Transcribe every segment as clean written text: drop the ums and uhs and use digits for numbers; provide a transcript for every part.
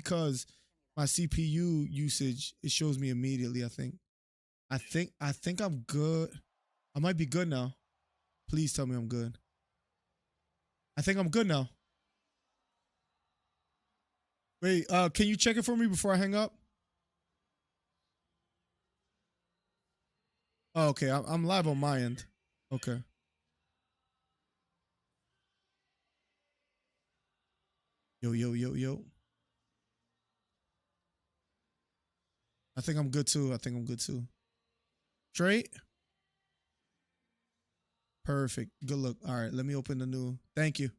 because my CPU usage, it shows me immediately, I think. I think I'm good. I might be good now. Please tell me I'm good. I think I'm good now. Wait, can you check it for me before I hang up? Oh, okay, I'm live on my end. Okay. Yo, yo, yo, yo. I think I'm good too. I think I'm good too. Straight? Perfect. Good look. All right, let me open the new. Thank you.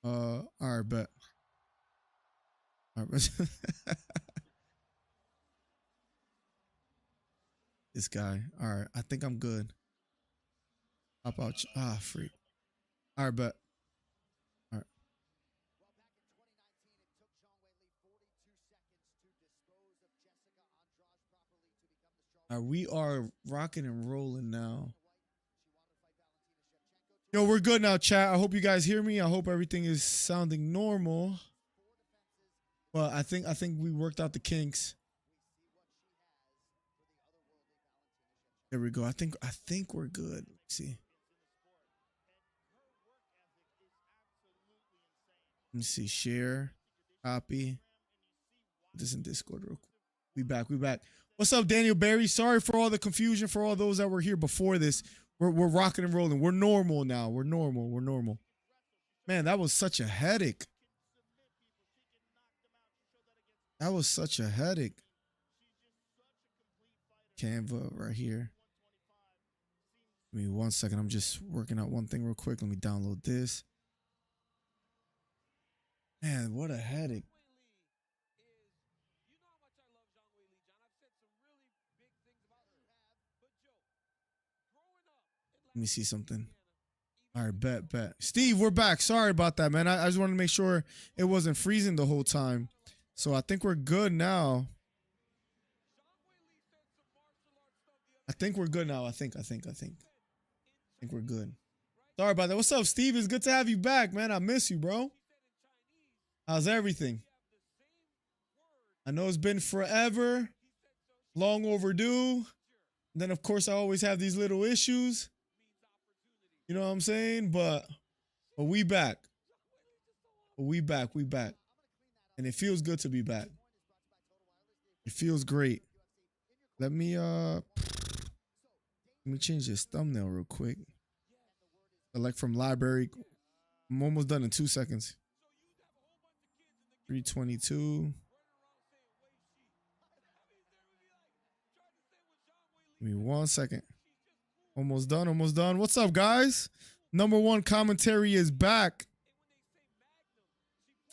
All right, bet. All right. This guy. All right, I think I'm good. Hop out. Ah, freak. All right, bet. All right. All right, we are rocking and rolling now. Yo, we're good now, chat. I hope you guys hear me. I hope everything is sounding normal. But I think we worked out the kinks. There we go. I think we're good. Let's see. Let me see. Share. Copy. Put this in Discord real quick. We back. We back. What's up, Daniel Barry? Sorry for all the confusion for all those that were here before this. We're rocking and rolling. We're normal now. We're normal. We're normal. Man, that was such a headache. That was such a headache. Canva right here. Give me 1 second. I'm just working out one thing real quick. Let me download this. Man, what a headache. Let me see something. All right, bet. Steve, we're back. Sorry about that, man. I just wanted to make sure it wasn't freezing the whole time. So I think we're good now. I think we're good now. I think we're good. Sorry about that. What's up, Steve? It's good to have you back, man. I miss you, bro. How's everything? I know it's been forever, long overdue. And then, of course, I always have these little issues. You know what I'm saying? But we back. We back. And it feels good to be back. It feels great. Let me change this thumbnail real quick. Select from library. I'm almost done in 2 seconds. 322. Give me 1 second. Almost done. What's up, guys? Number one commentary is back.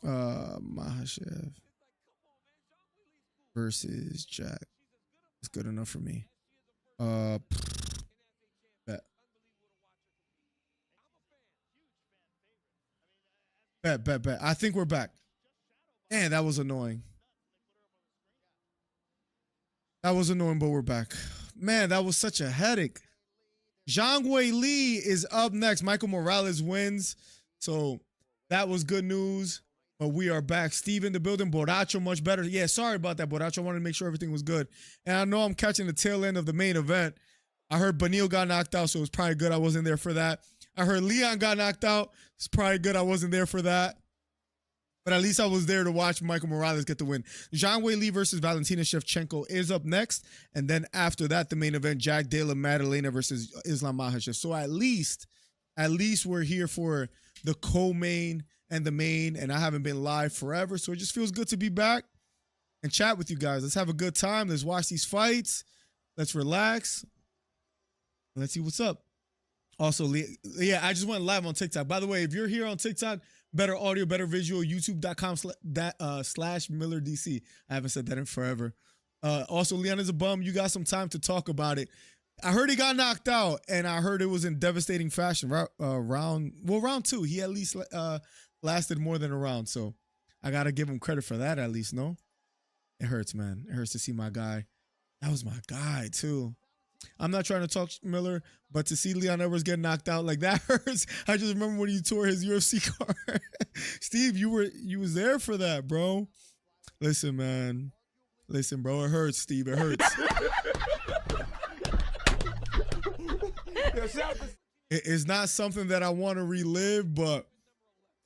Makhachev versus Jack. It's good enough for me. Bet. I think we're back. Man, that was annoying. That was annoying, but we're back. Man, that was such a headache. Zhang Weili is up next. Michael Morales wins. So that was good news. But we are back. Steve in the building. Borracho much better. Yeah, sorry about that, Borracho. I wanted to make sure everything was good. And I know I'm catching the tail end of the main event. I heard Beneil got knocked out, so it was probably good I wasn't there for that. I heard Leon got knocked out. It's probably good I wasn't there for that. But at least I was there to watch Michael Morales get the win. Zhang Weili versus Valentina Shevchenko is up next. And then after that, the main event, Jack Dale and Maddalena versus Islam Makhachev. So at least we're here for the co-main and the main. And I haven't been live forever. So it just feels good to be back and chat with you guys. Let's have a good time. Let's watch these fights. Let's relax. Let's see what's up. Also, yeah, I just went live on TikTok. By the way, if you're here on TikTok, better audio, better visual, youtube.com/MillerDC. I haven't said that in forever. Also, Leon is a bum. You got some time to talk about it. I heard he got knocked out, and I heard it was in devastating fashion. Round two. He at least lasted more than a round, so I got to give him credit for that at least, no? It hurts, man. It hurts to see my guy. That was my guy, too. I'm not trying to talk Miller, but to see Leon Edwards get knocked out like that hurts. I just remember when you tore his UFC card. Steve, you was there for that, bro. Listen, man. Listen, bro. It hurts, Steve. It hurts. It's not something that I want to relive, but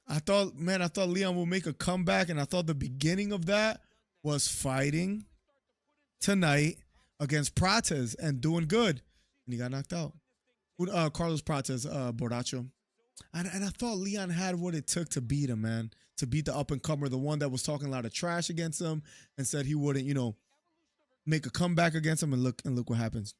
I thought Leon will make a comeback, and I thought the beginning of that was fighting tonight against Prates and doing good, and he got knocked out. Carlos Prates, Borracho. And I thought Leon had what it took to beat him, man. To beat the up-and-comer, the one that was talking a lot of trash against him and said he wouldn't, make a comeback against him, and look what happens.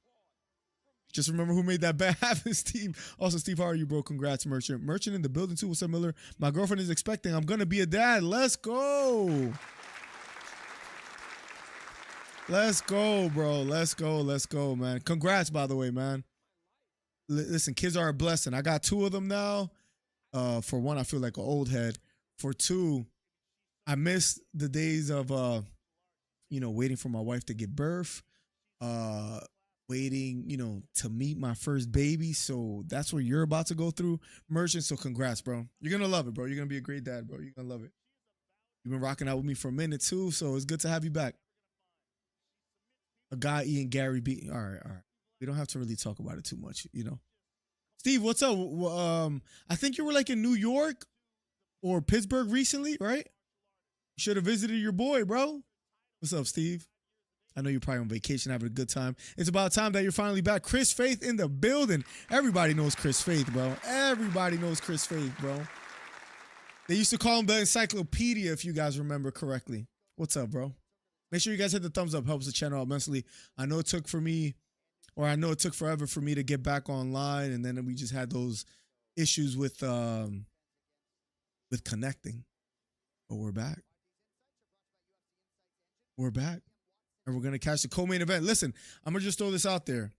Just remember who made that bet happen, Steve. Also, Steve, how are you, bro? Congrats, Merchant. Merchant in the building, too. What's up, Miller? My girlfriend is expecting. I'm going to be a dad. Let's go. Let's go, bro. Let's go, man. Congrats, by the way, man. Listen, kids are a blessing. I got 2 of them now. For one, I feel like an old head. For 2, I miss the days of, waiting for my wife to give birth. Waiting, to meet my first baby. So that's what you're about to go through, Merchant. So congrats, bro. You're going to love it, bro. You're going to be a great dad, bro. You're going to love it. You've been rocking out with me for a minute, too. So it's good to have you back. A guy, Ian Gary B. All right. We don't have to really talk about it too much, Steve, what's up? I think you were like in New York or Pittsburgh recently, right? You should have visited your boy, bro. What's up, Steve? I know you're probably on vacation, having a good time. It's about time that you're finally back. Chris Faith in the building. Everybody knows Chris Faith, bro. Everybody knows Chris Faith, bro. They used to call him the encyclopedia, if you guys remember correctly. What's up, bro? Make sure you guys hit the thumbs up. Helps the channel out immensely. I know it took forever for me to get back online, and then we just had those issues with connecting. But we're back. We're back. And we're going to catch the co-main event. Listen, I'm going to just throw this out there.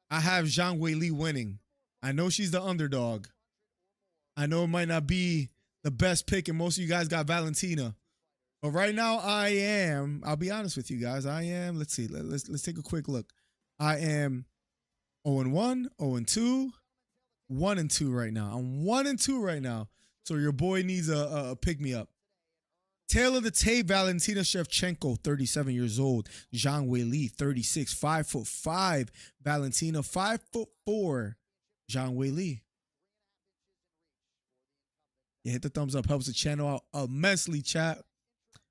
I have Zhang Weili winning. I know she's the underdog. I know it might not be the best pick, and most of you guys got Valentina. But right now, I'll be honest with you guys. Let's see. Let's take a quick look. I am 0-1, 0-2, 1-2 right now. I'm 1-2 right now. So your boy needs a pick-me-up. Tail of the tape, Valentina Shevchenko, 37 years old. Zhang Weili, 36, 5'5". Valentina, 5'4". Zhang Weili. Yeah, hit the thumbs up. Helps the channel out immensely, chat.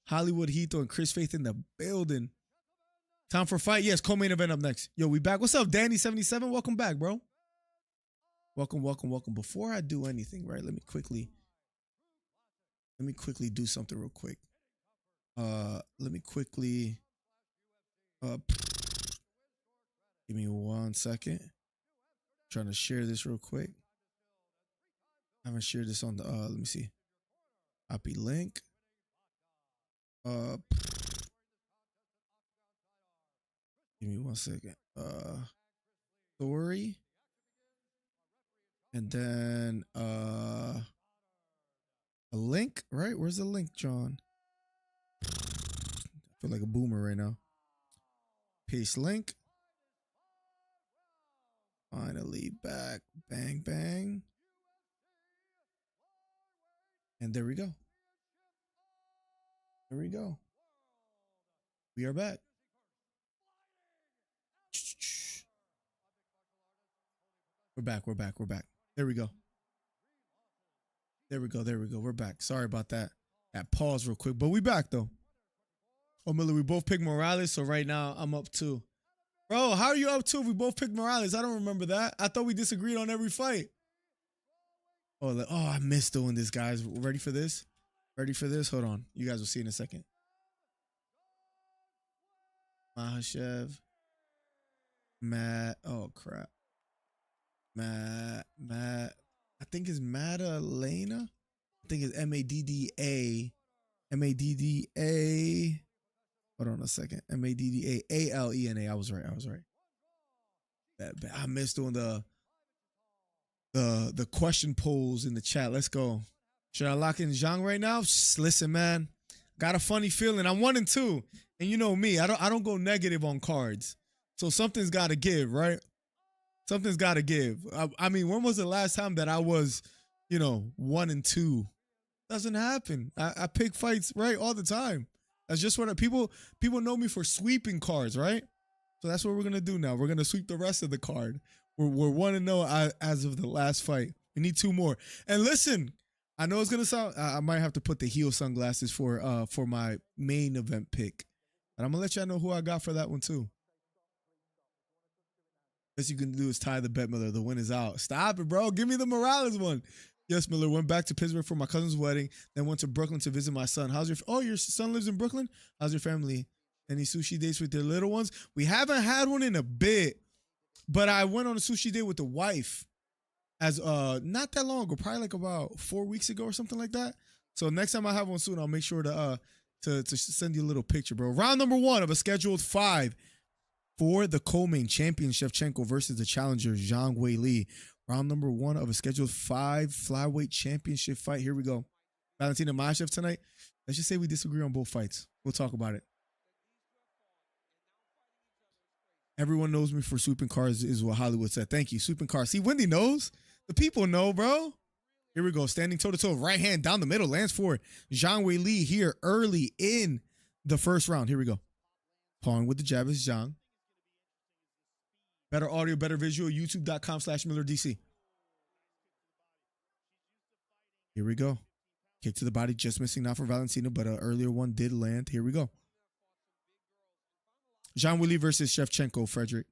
Hollywood Hito and Chris Faith in the building. Time for a fight. Yes, co-main event up next. Yo, we back. What's up, Danny77? Welcome back, bro. Welcome. Before I do anything, right, let me quickly do something real quick. Give me 1 second. I'm trying to share this real quick. I haven't shared this on the, let me see. Copy link. Give me 1 second. Story. And then, a link, right? Where's the link, John? I feel like a boomer right now. Paste link. Finally back. Bang, bang. And there we go. There we go. We are back. We're back. There we go. We're back. Sorry about that. That pause real quick, but we back though. Oh, Miller, we both picked Morales, so right now I'm up 2. Bro, how are you up 2 if we both picked Morales? I don't remember that. I thought we disagreed on every fight. Oh, I missed doing this, guys. Ready for this? Hold on. You guys will see in a second. Makhachev. Oh, crap. I think it's Maddalena. I think it's Madda. Madda. Hold on a second. Madda. I was right. I missed doing the question polls in the chat. Let's go. Should I lock in Zhang right now? Listen, man. Got a funny feeling. I'm 1-2. And you know me. I don't go negative on cards. So something's got to give, right? Something's got to give. I mean, when was the last time that I was, 1-2? Doesn't happen. I pick fights right all the time. That's just what people know me for sweeping cards, right? So that's what we're gonna do now. We're gonna sweep the rest of the card. We're 1-0 as of the last fight. We need 2 more. And listen, I know it's gonna sound. I might have to put the heel sunglasses for my main event pick, and I'm gonna let y'all know who I got for that one too. Best you can do is tie the bet, Miller. The win is out. Stop it, bro. Give me the Morales one. Yes, Miller. Went back to Pittsburgh for my cousin's wedding, then went to Brooklyn to visit my son. Your son lives in Brooklyn? How's your family? Any sushi dates with their little ones? We haven't had one in a bit, but I went on a sushi date with the wife as not that long ago, probably like about 4 weeks ago or something like that. So next time I have one soon, I'll make sure to send you a little picture, bro. Round number 1 of a scheduled 5 for the co-main champion Shevchenko versus the challenger Zhang Weili. Round number 1 of a scheduled 5 flyweight championship fight. Here we go. Valentina Makhachev tonight. Let's just say we disagree on both fights. We'll talk about it. Everyone knows me for sweeping cars is what Hollywood said. Thank you. Sweeping cars. See, Wendy knows. The people know, bro. Here we go. Standing toe-to-toe. Right hand down the middle. Lands for Zhang Weili here early in the first round. Here we go. Pawing with the jab is Zhang. Better audio, better visual. YouTube.com/MillerDC. Here we go. Kick to the body. Just missing now for Valentina, but an earlier one did land. Here we go. Zhang Weili versus Shevchenko, Frederick.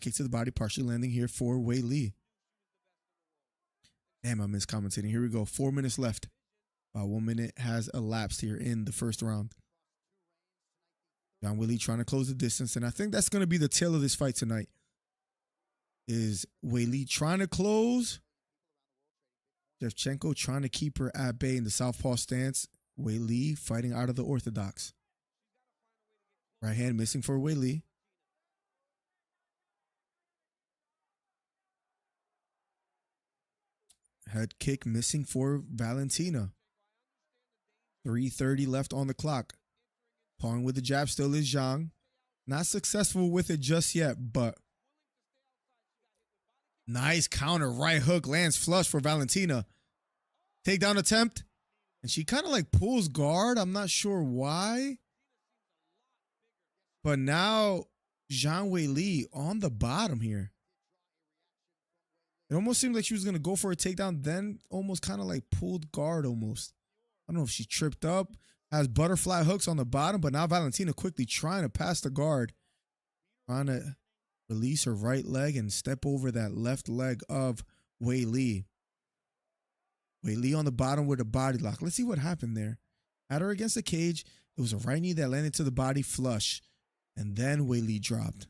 Kick to the body, partially landing here for Weili. Damn, I missed commentating. Here we go. 4 minutes left. About 1 minute has elapsed here in the first round. Zhang Weili trying to close the distance, and I think that's going to be the tail of this fight tonight. Is Weili trying to close? Shevchenko trying to keep her at bay in the southpaw stance. Weili fighting out of the orthodox. Right hand missing for Weili. Head kick missing for Valentina. 3:30 left on the clock. Pawing with the jab still is Zhang. Not successful with it just yet, but nice counter right hook lands flush for Valentina. Takedown attempt. And she kind of like pulls guard. I'm not sure why. But now Zhang Weili on the bottom here. It almost seemed like she was going to go for a takedown, then almost kind of like pulled guard almost. I don't know if she tripped up, has butterfly hooks on the bottom, but now Valentina quickly trying to pass the guard, trying to release her right leg and step over that left leg of Weili. Weili on the bottom with a body lock. Let's see what happened there. Had her against the cage. It was a right knee that landed to the body flush, and then Weili dropped.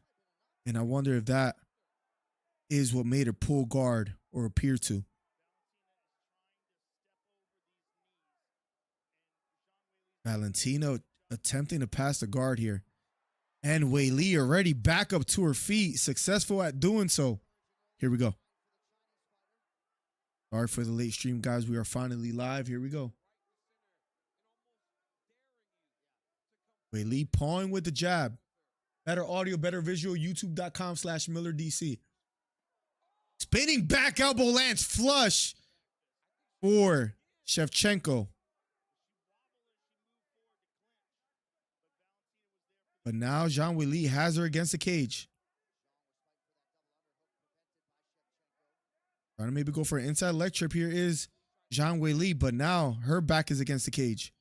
And I wonder if that is what made her pull guard or appear to. Valentina attempting to pass the guard here. And Weili already back up to her feet, successful at doing so. Here we go. Sorry for the late stream, guys. We are finally live. Here we go. Weili pawing with the jab. Better audio, better visual. YouTube.com/MillerDC. Spinning back elbow lands flush for Shevchenko. But now Zhang Weili has her against the cage. Trying to maybe go for an inside leg trip here is Zhang Weili, but now her back is against the cage.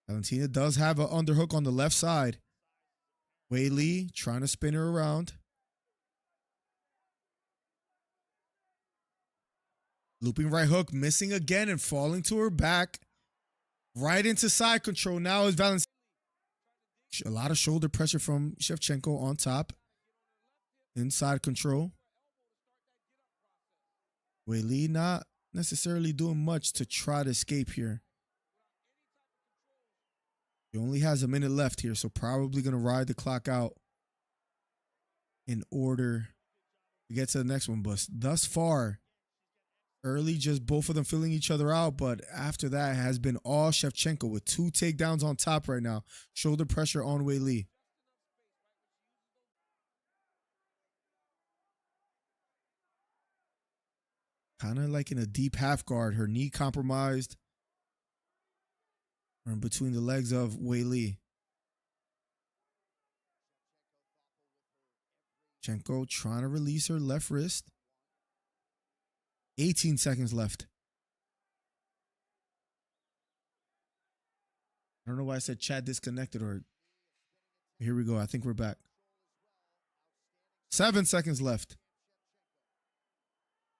Valentina does have an underhook on the left side. Weili trying to spin her around. Looping right hook, missing again and falling to her back. Right into side control. Now is Valentina. A lot of shoulder pressure from Shevchenko on top. Inside control. Weili not necessarily doing much to try to escape here. He only has a minute left here, so probably going to ride the clock out in order to get to the next one. But thus far, early, just both of them filling each other out. But after that has been all Shevchenko with 2 takedowns on top right now. Shoulder pressure on Weili. Kind of like in a deep half guard. Her knee compromised. Or in between the legs of Weili. Shevchenko trying to release her left wrist. 18 seconds left. I don't know why I said chat disconnected, or here we go. I think we're back. 7 seconds left.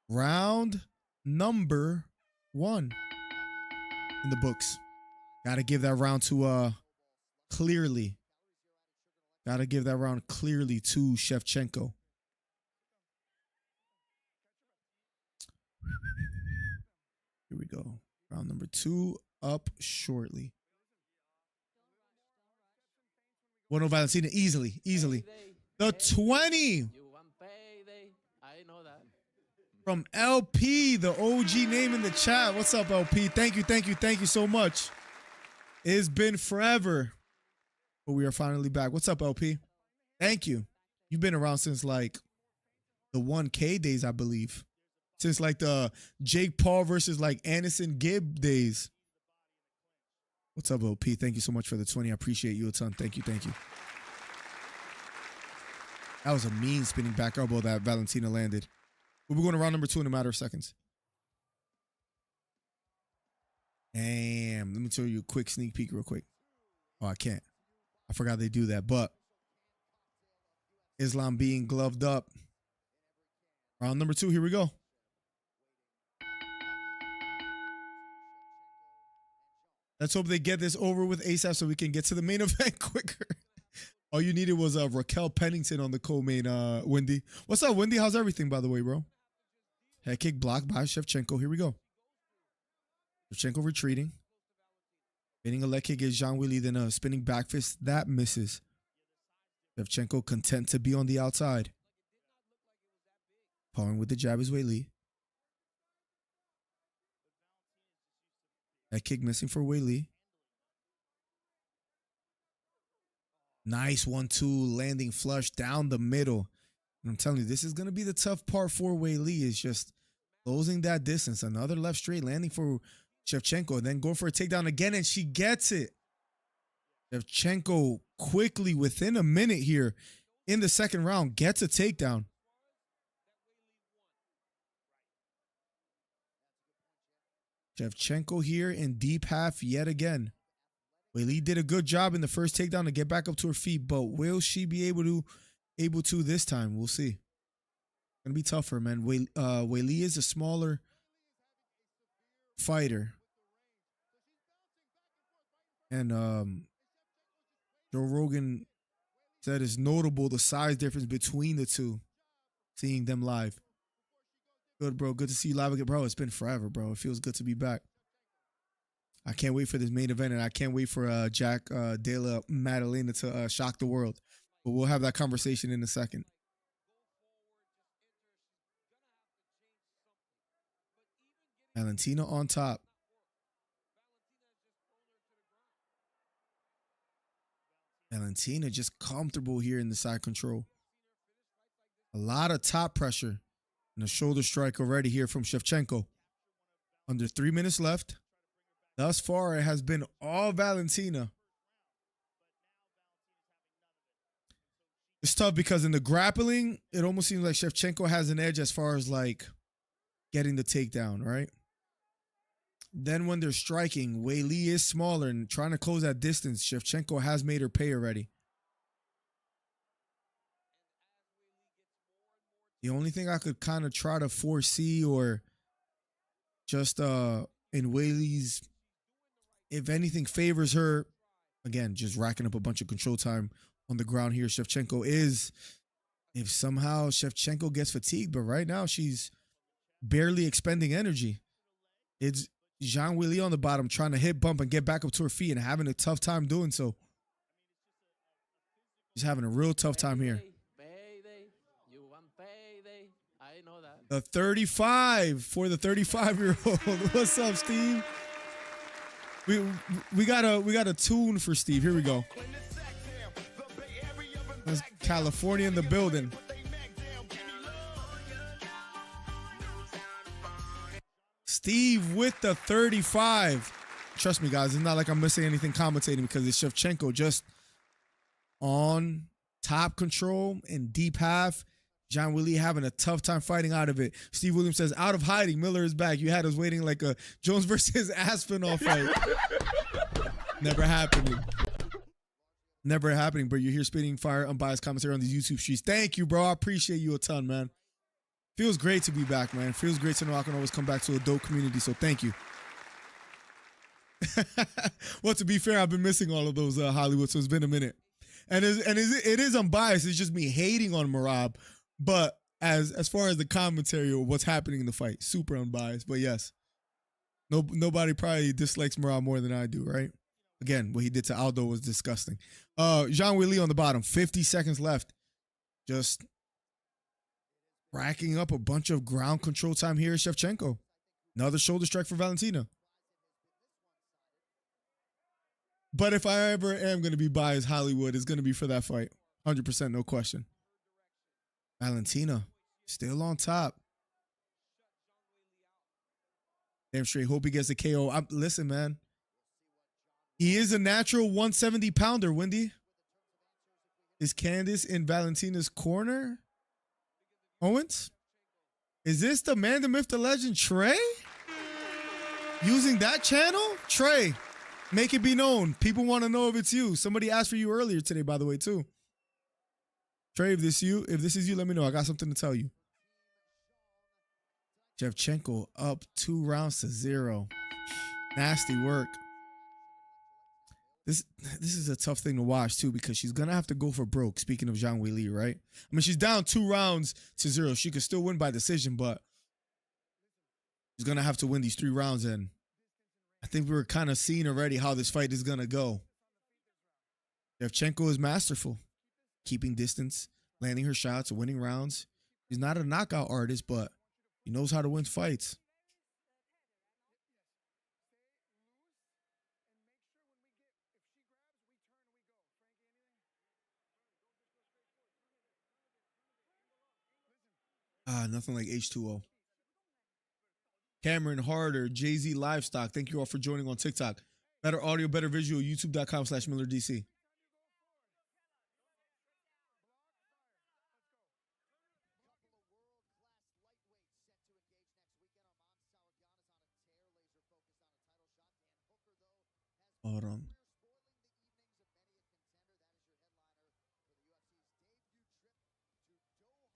Round number 1 in the books. Got to give that round to clearly. Got to give that round clearly to Shevchenko. Here we go. Round number 2 up shortly. 1-0 Valentina easily. The 20 from LP, the OG name in the chat. What's up, LP? Thank you so much. It's been forever, but we are finally back. What's up, LP? Thank you. You've been around since like the 1K days, I believe. Since like the Jake Paul versus like Anderson Gibb days. What's up, LP? Thank you so much for the 20. I appreciate you a ton. Thank you. That was a mean spinning back elbow that Valentina landed. We're going to round number 2 in a matter of seconds. Damn. Let me tell you a quick sneak peek real quick. Oh, I can't. I forgot they do that. But Islam being gloved up. Round number 2. Here we go. Let's hope they get this over with ASAP so we can get to the main event quicker. All you needed was Raquel Pennington on the co-main, Wendy. What's up, Wendy? How's everything, by the way, bro? Head kick blocked by Shevchenko. Here we go. Shevchenko retreating. Getting a leg kick is Zhang Weili, then a spinning back fist. That misses. Shevchenko content to be on the outside. Powering with the jab is Weili. That kick missing for Weili. Nice 1-2 landing flush down the middle. And I'm telling you, this is going to be the tough part for Weili, is just closing that distance. Another left straight landing for Shevchenko, and then going for a takedown again, and she gets it. Shevchenko quickly, within a minute here in the second round, gets a takedown. Shevchenko here in deep half yet again. Weili did a good job in the first takedown to get back up to her feet, but will she be able to this time? We'll see. It's gonna be tougher, man. Weili is a smaller fighter, and Joe Rogan said it's notable the size difference between the two. Seeing them live. Good, bro. Good to see you live again, bro. It's been forever, bro. It feels good to be back. I can't wait for this main event, and I can't wait for Jack Della Maddalena to shock the world. But we'll have that conversation in a second. Valentina on top. Valentina just comfortable here in the side control. A lot of top pressure. And a shoulder strike already here from Shevchenko. Under 3 minutes left. Thus far, it has been all Valentina. It's tough because in the grappling, it almost seems like Shevchenko has an edge as far as like getting the takedown, right? Then when they're striking, Weili is smaller and trying to close that distance. Shevchenko has made her pay already. The only thing I could kind of try to foresee, or just in Weili's, if anything favors her, again, just racking up a bunch of control time on the ground here, Shevchenko, is if somehow Shevchenko gets fatigued, but right now she's barely expending energy. It's Zhang Weili on the bottom trying to hit bump and get back up to her feet and having a tough time doing so. She's having a real tough time here. The 35 for the 35-year-old. What's up, Steve? We got a tune for Steve. Here we go. That's California in the building. Steve with the 35. trust me, guys. It's not like I'm missing anything commentating because it's Shevchenko just on top control and deep half. Zhang Weili having a tough time fighting out of it. Steve Williams says, out of hiding, Miller is back. You had us waiting like a Jones versus Aspinall fight. Never happening. Never happening, bro. You're here spitting fire, unbiased commentary on these YouTube streets. Thank you, bro. I appreciate you a ton, man. Feels great to be back, man. Feels great to know I can always come back to a dope community, so thank you. Well, to be fair, I've been missing all of those Hollywood, so it's been a minute. And it is unbiased. It's just me hating on Merab. But as far as the commentary or what's happening in the fight, super unbiased. But yes, nobody probably dislikes Merab more than I do, right? Again, what he did to Aldo was disgusting. Zhang Weili on the bottom, 50 seconds left. Just racking up a bunch of ground control time here. Shevchenko. Another shoulder strike for Valentina. But if I ever am going to be biased, Hollywood is going to be for that fight. 100%, no question. Valentina, still on top. Damn straight. Hope he gets a KO. Listen, man. He is a natural 170 pounder, Wendy. Is Candice in Valentina's corner? Owens? Is this the man, the myth, the legend, Trey? Using that channel? Trey, make it be known. People want to know if it's you. Somebody asked for you earlier today, by the way, too. Trey, if this is you, let me know. I got something to tell you. Shevchenko up 2-0. Nasty work. This is a tough thing to watch, too, because she's going to have to go for broke, speaking of Zhang Weili, right? I mean, she's down 2-0. She could still win by decision, but she's going to have to win these 3 rounds, and I think we were kind of seeing already how this fight is going to go. Shevchenko is masterful. Keeping distance, landing her shots, winning rounds. She's not a knockout artist, but he knows how to win fights. Nothing like H2O. Cameron Harder, Jay-Z Livestock. Thank you all for joining on TikTok. Better audio, better visual, youtube.com/MillerDC. Hold on.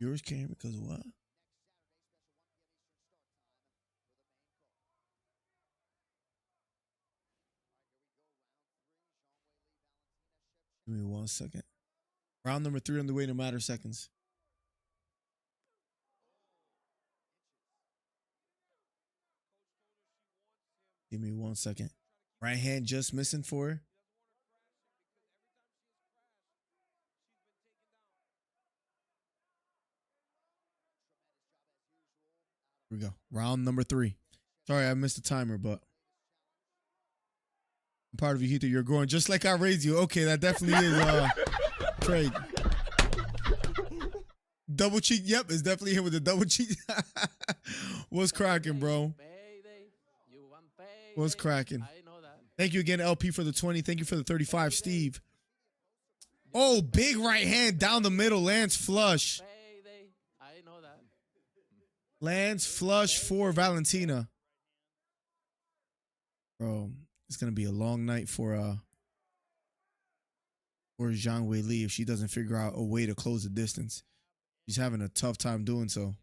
Yours came because of what? Give me 1 second. Round number 3 on the way, no matter seconds. Give me 1 second. Right hand just missing for her. Here we go. Round number 3. Sorry, I missed the timer, but I'm proud of you, Heather. You're growing just like I raised you. Okay, that definitely is trade. Double cheek. Yep, it's definitely him with the double cheek. What's cracking, bro? What's cracking? Thank you again, LP, for the 20. Thank you for the 35, Steve. Oh, big right hand down the middle. Lands flush. Lands flush for Valentina. Bro, it's going to be a long night for Zhang Weili if she doesn't figure out a way to close the distance. She's having a tough time doing so.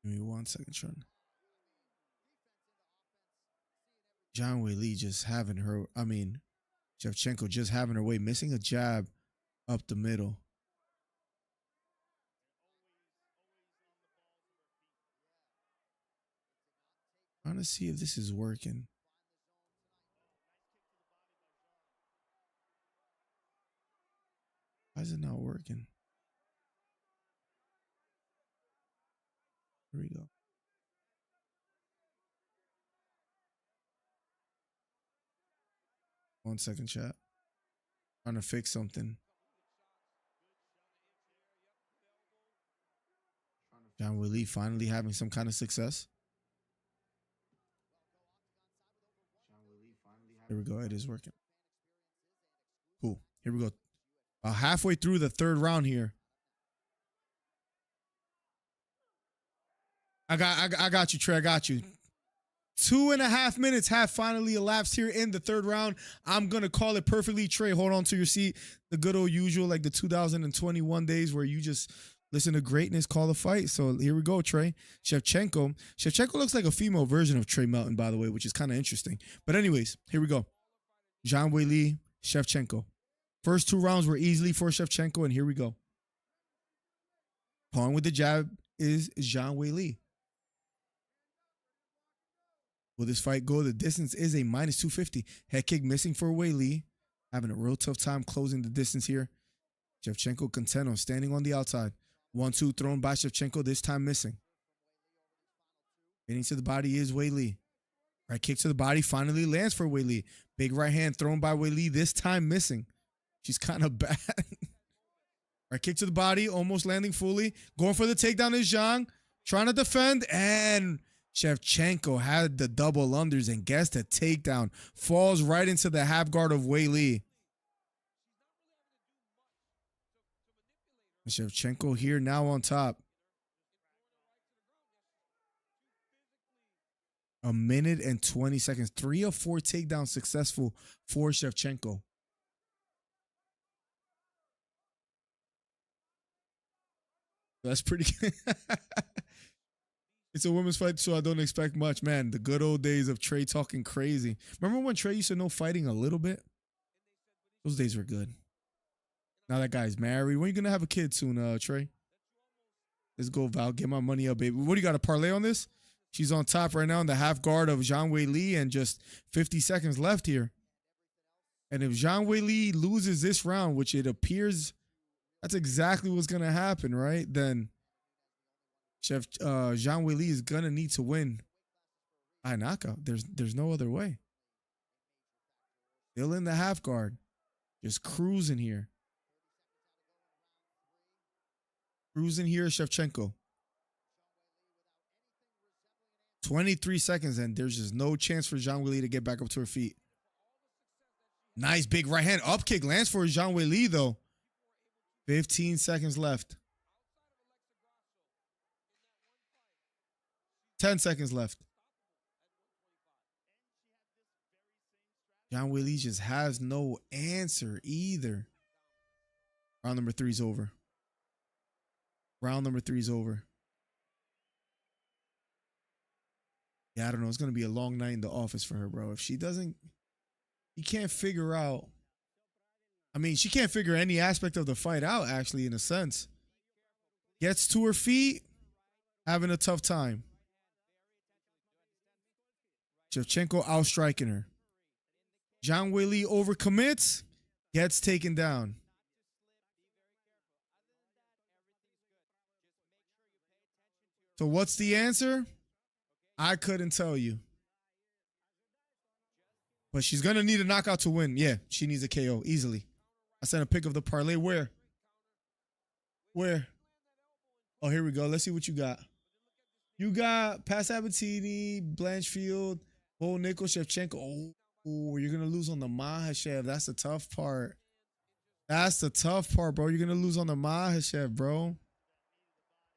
Give me 1 second, Sean. Zhang Weili just having her, Shevchenko just having her way, missing a jab up the middle. Trying to see if this is working. Why is it not working? Here we go. 1 second, chat. Trying to fix something. Zhang Weili finally having some kind of success. Here we go. It is working. Cool. Here we go. Halfway through the third round here. I got you, Trey. I got you. 2.5 minutes have finally elapsed here in the third round. I'm going to call it perfectly. Trey, hold on to your seat. The good old usual, like the 2021 days where you just listen to greatness, call the fight. So here we go, Trey. Shevchenko. Shevchenko looks like a female version of Trey Melton, by the way, which is kind of interesting. But anyways, here we go. Zhang Weili, Shevchenko. First 2 rounds were easily for Shevchenko, and here we go. Pawing with the jab is Zhang Weili. Will this fight go? The distance is a -250. Head kick missing for Weili. Having a real tough time closing the distance here. Shevchenko content on standing on the outside. 1-2 thrown by Shevchenko, this time missing. Getting to the body is Weili. Right kick to the body finally lands for Weili. Big right hand thrown by Weili, this time missing. She's kind of bad. Right kick to the body, almost landing fully. Going for the takedown is Zhang. Trying to defend, and Shevchenko had the double unders and gets the takedown. Falls right into the half guard of Weili. Shevchenko here now on top. 1 minute and 20 seconds. 3 of 4 takedowns successful for Shevchenko. That's pretty good. It's a women's fight, so I don't expect much. Man, the good old days of Trey talking crazy. Remember when Trey used to know fighting a little bit? Those days were good. Now that guy's married. When are you going to have a kid soon, Trey? Let's go, Val. Get my money up, baby. What do you got, a parlay on this? She's on top right now in the half guard of Zhang Weili and just 50 seconds left here. And if Zhang Weili loses this round, which it appears that's exactly what's going to happen, right? Then Zhang Weili is going to need to win by knockout. There's no other way. Still in the half guard. Just cruising here. Cruising here, Shevchenko. 23 seconds, and there's just no chance for Zhang Weili to get back up to her feet. Nice big right hand up kick lands for Zhang Weili, though. 15 seconds left. 10 seconds left. Zhang Weili just has no answer either. Round number 3 is over. Round number 3 is over. Yeah, I don't know. It's going to be a long night in the office for her, bro. If she doesn't, you can't figure out. I mean, she can't figure any aspect of the fight out, actually, in a sense. Gets to her feet, having a tough time. Shevchenko outstriking her. Zhang Weili overcommits, gets taken down. So what's the answer? I couldn't tell you. But she's going to need a knockout to win. Yeah, she needs a KO easily. I sent a pic of the parlay. Where? Oh, here we go. Let's see what you got. You got Pat Sabatini, Blanchfield, Bo Nickel, Shevchenko. Oh, you're going to lose on the Makhachev. That's the tough part. That's the tough part, bro. You're going to lose on the Makhachev, bro.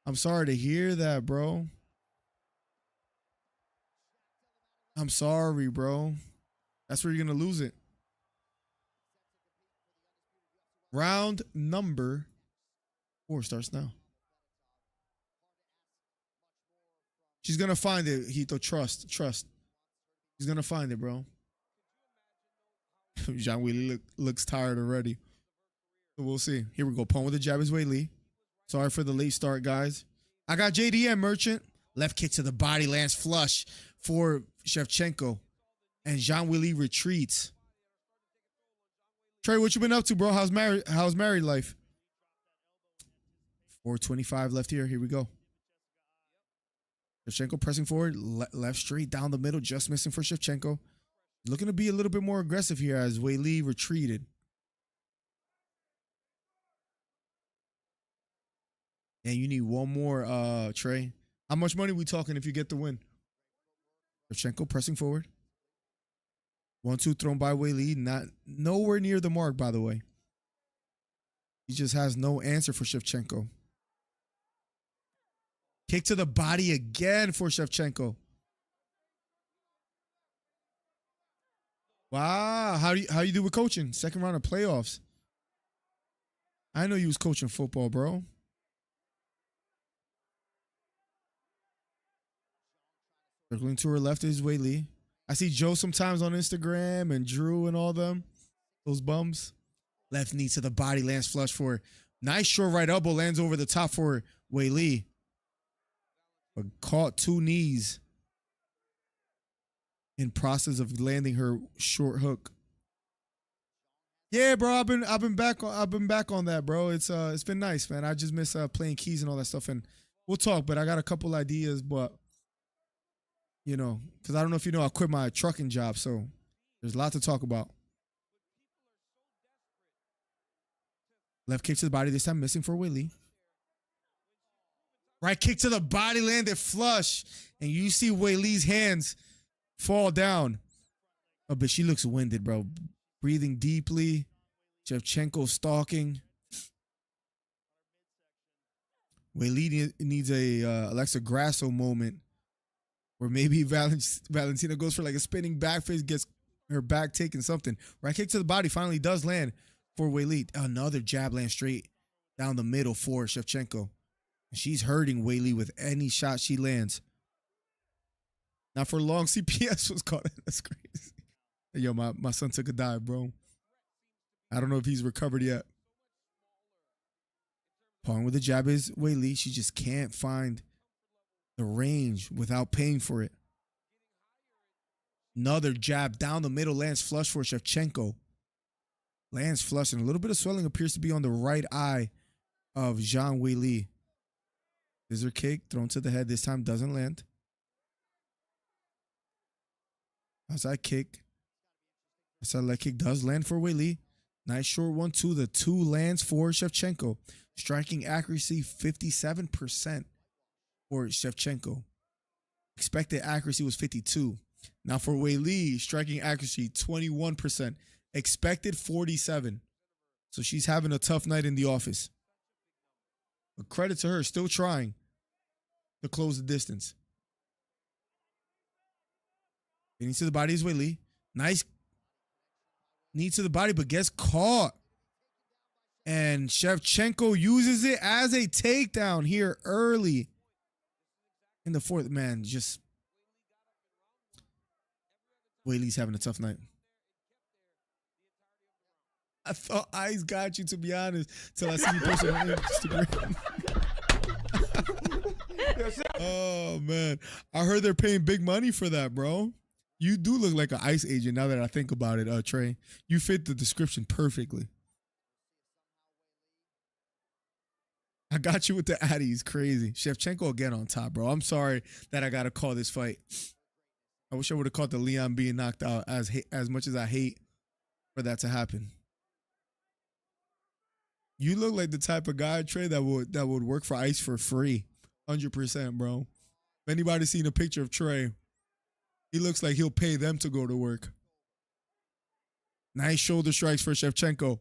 I'm sorry to hear that, bro. I'm sorry, bro. That's where you're going to lose it. Round number 4 starts now. She's going to find it, Hito. Trust. She's going to find it, bro. Zhang Weili looks tired already. So we'll see. Here we go. Pwn with the jab is Weili. Sorry for the late start, guys. I got JDM Merchant. Left kick to the body lands flush for Shevchenko. And Zhang Weili retreats. Trey, what you been up to, bro? How's married life? 4:25 left here. Here we go. Shevchenko pressing forward. Left straight down the middle. Just missing for Shevchenko. Looking to be a little bit more aggressive here as Weili retreated. And you need one more, Trey. How much money we talking if you get the win? Shevchenko pressing forward. 1-2 thrown by Weili. Nowhere near the mark, by the way. He just has no answer for Shevchenko. Kick to the body again for Shevchenko. Wow, how you do with coaching? Second round of playoffs. I know you was coaching football, bro. Circling to her left is Weili. I see Joe sometimes on Instagram and Drew and all them. Those bums. Left knee to the body, lands flush for. Nice short right elbow, lands over the top for Weili. But caught two knees in process of landing her short hook. Yeah, bro, I've been back on that, bro. It's been nice, man. I just miss playing keys and all that stuff, and we'll talk. But I got a couple ideas, but you know, because I don't know if you know, I quit my trucking job, so there's a lot to talk about. Left kick to the body, this time missing for Weili. Right kick to the body, landed flush, and you see Weili's hands fall down. Oh, but she looks winded, bro. Breathing deeply. Shevchenko stalking. Weili needs a Alexa Grasso moment where maybe Valentina goes for like a spinning back face, gets her back taken something. Right kick to the body finally does land for Weili. Another jab lands straight down the middle for Shevchenko. She's hurting Weili with any shot she lands. Not for long, CPS was caught. That's crazy. Yo, my son took a dive, bro. I don't know if he's recovered yet. Pawing with the jab is Weili. She just can't find the range without paying for it. Another jab down the middle, lands flush for Shevchenko. Lands flush, and a little bit of swelling appears to be on the right eye of Zhang Weili. Scissor kick thrown to the head. This time doesn't land. Outside kick. Outside leg kick does land for Weili. Nice short 1-2. The 2 lands for Shevchenko. Striking accuracy 57% for Shevchenko. Expected accuracy was 52%. Now for Weili, striking accuracy 21%. Expected 47%. So she's having a tough night in the office. But credit to her, still trying to close the distance. Getting to the body is Weili. Nice knee to the body, but gets caught. And Shevchenko uses it as a takedown here early in the fourth. Man, just Weili's having a tough night. I thought Ice got you, to be honest, till I see you post it on Instagram. Oh, man. I heard they're paying big money for that, bro. You do look like an ICE agent now that I think about it, Trey. You fit the description perfectly. I got you with the Addies. Crazy. Shevchenko again on top, bro. I'm sorry that I got to call this fight. I wish I would have caught the Leon being knocked out as much as I hate for that to happen. You look like the type of guy, Trey, that would work for ICE for free. 100%, bro. If anybody's seen a picture of Trey, he looks like he'll pay them to go to work. Nice shoulder strikes for Shevchenko.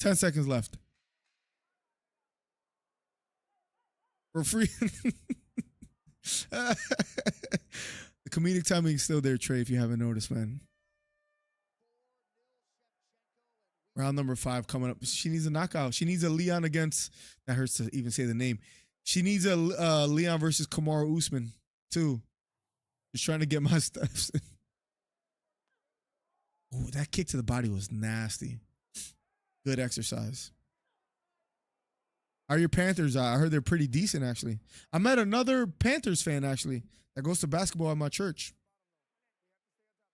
10 seconds left. For free. The comedic timing is still there, Trey, if you haven't noticed, man. Round number 5 coming up. She needs a knockout. She needs a Leon against, that hurts to even say the name. She needs a Leon versus Kamaru Usman, too. Just trying to get my steps. Oh, that kick to the body was nasty. Good exercise. How are your Panthers? I heard they're pretty decent, actually. I met another Panthers fan, actually, that goes to basketball at my church.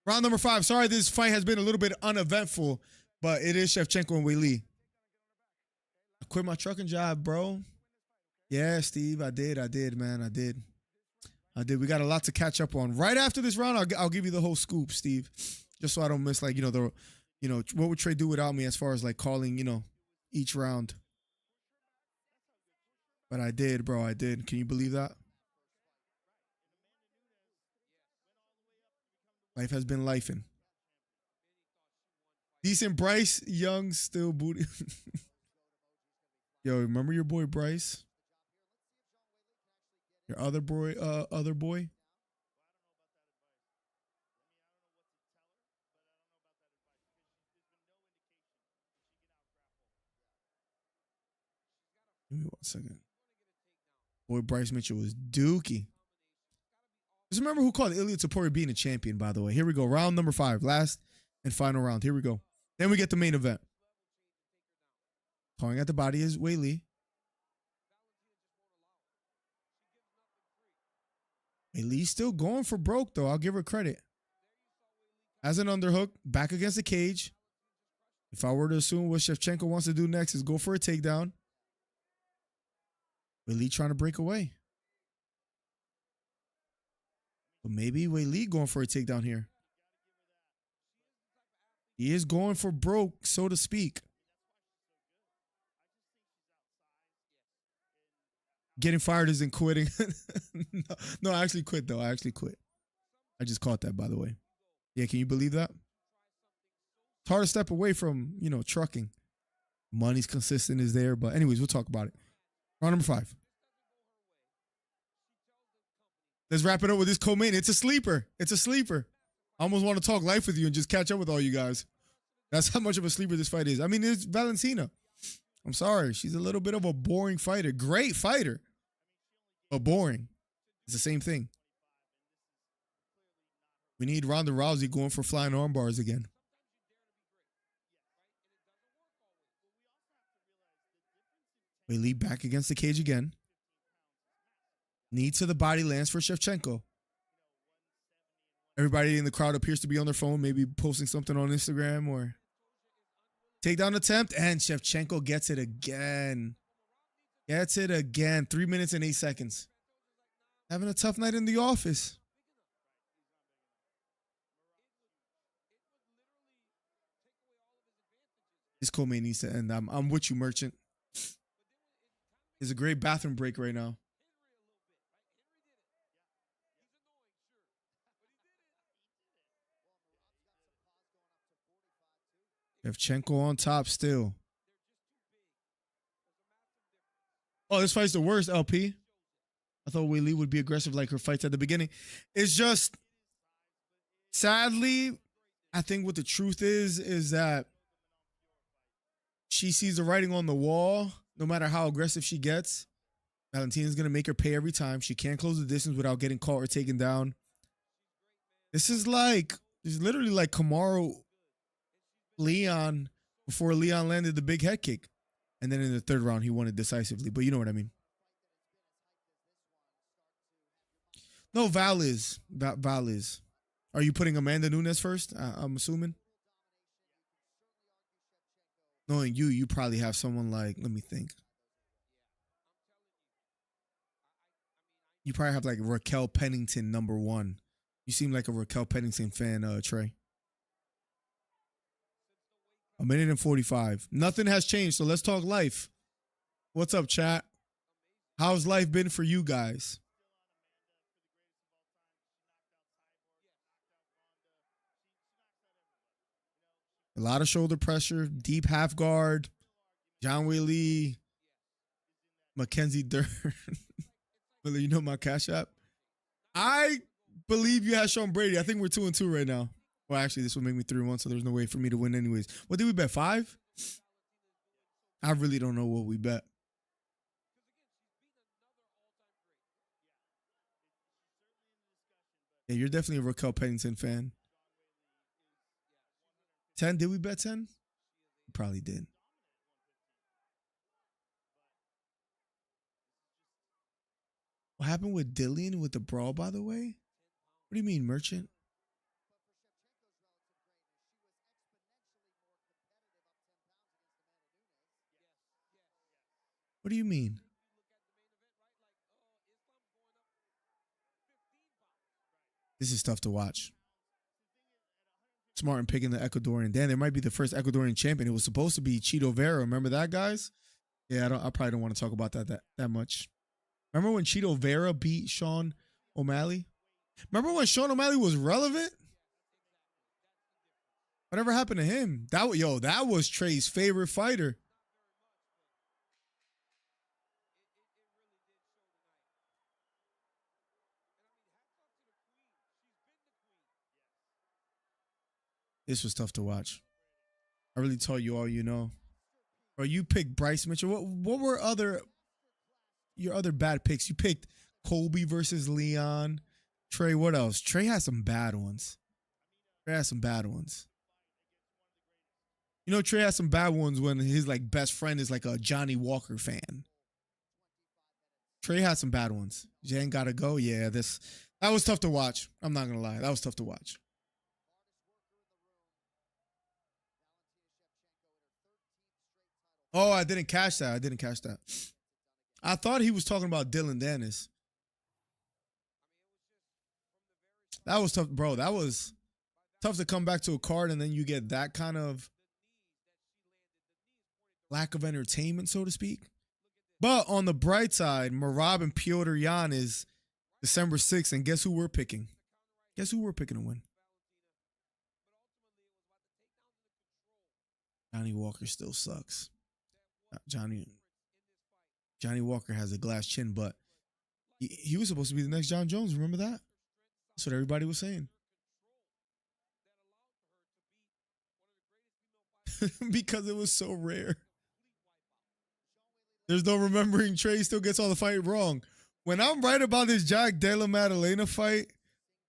Round number 5. Sorry, this fight has been a little bit uneventful, but it is Shevchenko and Weili. I quit my trucking job, bro. Yeah, Steve, I did, man. I did. We got a lot to catch up on. Right after this round, I'll give you the whole scoop, Steve, just so I don't miss, like, what would Trey do without me as far as, like, calling, each round. But I did, bro. I did. Can you believe that? Life has been lifing. Decent Bryce Young still booty. Yo, remember your boy Bryce? Your other boy, other boy? Give me 1 second. Boy, Bryce Mitchell was dookie. Just remember who called Ilya Taporia being a champion, by the way. Here we go. Round number 5. Last and final round. Here we go. Then we get the main event. Calling at the body is Wei Li. Wei Li's still going for broke, though. I'll give her credit. As an underhook, back against the cage. If I were to assume what Shevchenko wants to do next is go for a takedown. Wei Li trying to break away. But maybe Wei Li going for a takedown here. He is going for broke, so to speak. Getting fired isn't quitting. No, I actually quit, though. I actually quit. I just caught that, by the way. Yeah, can you believe that? It's hard to step away from, trucking. Money's consistent is there. But anyways, we'll talk about it. Round number 5. Let's wrap it up with this co-main. It's a sleeper. It's a sleeper. I almost want to talk life with you and just catch up with all you guys. That's how much of a sleeper this fight is. I mean, it's Valentina. I'm sorry. She's a little bit of a boring fighter. Great fighter, but boring. It's the same thing. We need Ronda Rousey going for flying arm bars again. Wei Li back against the cage again. Knee to the body lands for Shevchenko. Everybody in the crowd appears to be on their phone, maybe posting something on Instagram or takedown attempt, and Shevchenko gets it again. Gets it again. 3 minutes and 8 seconds. Having a tough night in the office. This co-main needs to end. I'm with you, Merchant. It's a great bathroom break right now. Shevchenko on top still. Oh, this fight's the worst, LP. I thought Wei Li would be aggressive like her fights at the beginning. It's just, sadly, I think what the truth is that she sees the writing on the wall. No matter how aggressive she gets, Valentina's going to make her pay every time. She can't close the distance without getting caught or taken down. This is literally like Kamaru Leon before Leon landed the big head kick. And then in the 3rd round, he won it decisively. But you know what I mean. No, Val is. Val is. Are you putting Amanda Nunes first? I'm assuming. Knowing you probably have someone like, let me think. You probably have like Raquel Pennington #1. You seem like a Raquel Pennington fan, Trey. 1 minute and 45. Nothing has changed, so let's talk life. What's up, chat? How's life been for you guys? A lot of shoulder pressure, deep half guard, John Wei Li, Mackenzie Dern. Miller, you know my Cash App? I believe you had Sean Brady. I think we're 2-2 right now. Well, actually, this would make me 3-1, so there's no way for me to win anyways. What did we bet? 5? I really don't know what we bet. Yeah, you're definitely a Raquel Pennington fan. 10? Did we bet 10? Probably did. What happened with Dillian with the brawl, by the way? What do you mean, Merchant? What do you mean? This is tough to watch. smart in picking the Ecuadorian. Dan, there might be the first Ecuadorian champion. It was supposed to be Chito Vera. Remember that, guys? Yeah, I probably don't want to talk about that much. Remember when Chito Vera beat Sean O'Malley? Remember when Sean O'Malley was relevant? Whatever happened to him? That was Trey's favorite fighter. This was tough to watch. I really told you all you know. Or you picked Bryce Mitchell. What were your other bad picks? You picked Colby versus Leon. Trey, what else? Trey has some bad ones. Trey has some bad ones. You know, Trey has some bad ones when his like best friend is like a Johnny Walker fan. Trey had some bad ones. Zhang gotta go. Yeah, that was tough to watch. I'm not gonna lie. That was tough to watch. Oh, I didn't catch that. I thought he was talking about Dylan Dennis. That was tough, bro. That was tough to come back to a card and then you get that kind of lack of entertainment, so to speak. But on the bright side, Merab and Piotr Jan is December 6th, and guess who we're picking? Guess who we're picking to win? Johnny Walker still sucks. Johnny Walker has a glass chin, but he was supposed to be the next John Jones. Remember that? That's what everybody was saying. Because it was so rare. There's no remembering. Trey still gets all the fight wrong. When I'm right about this Jack Della Maddalena fight,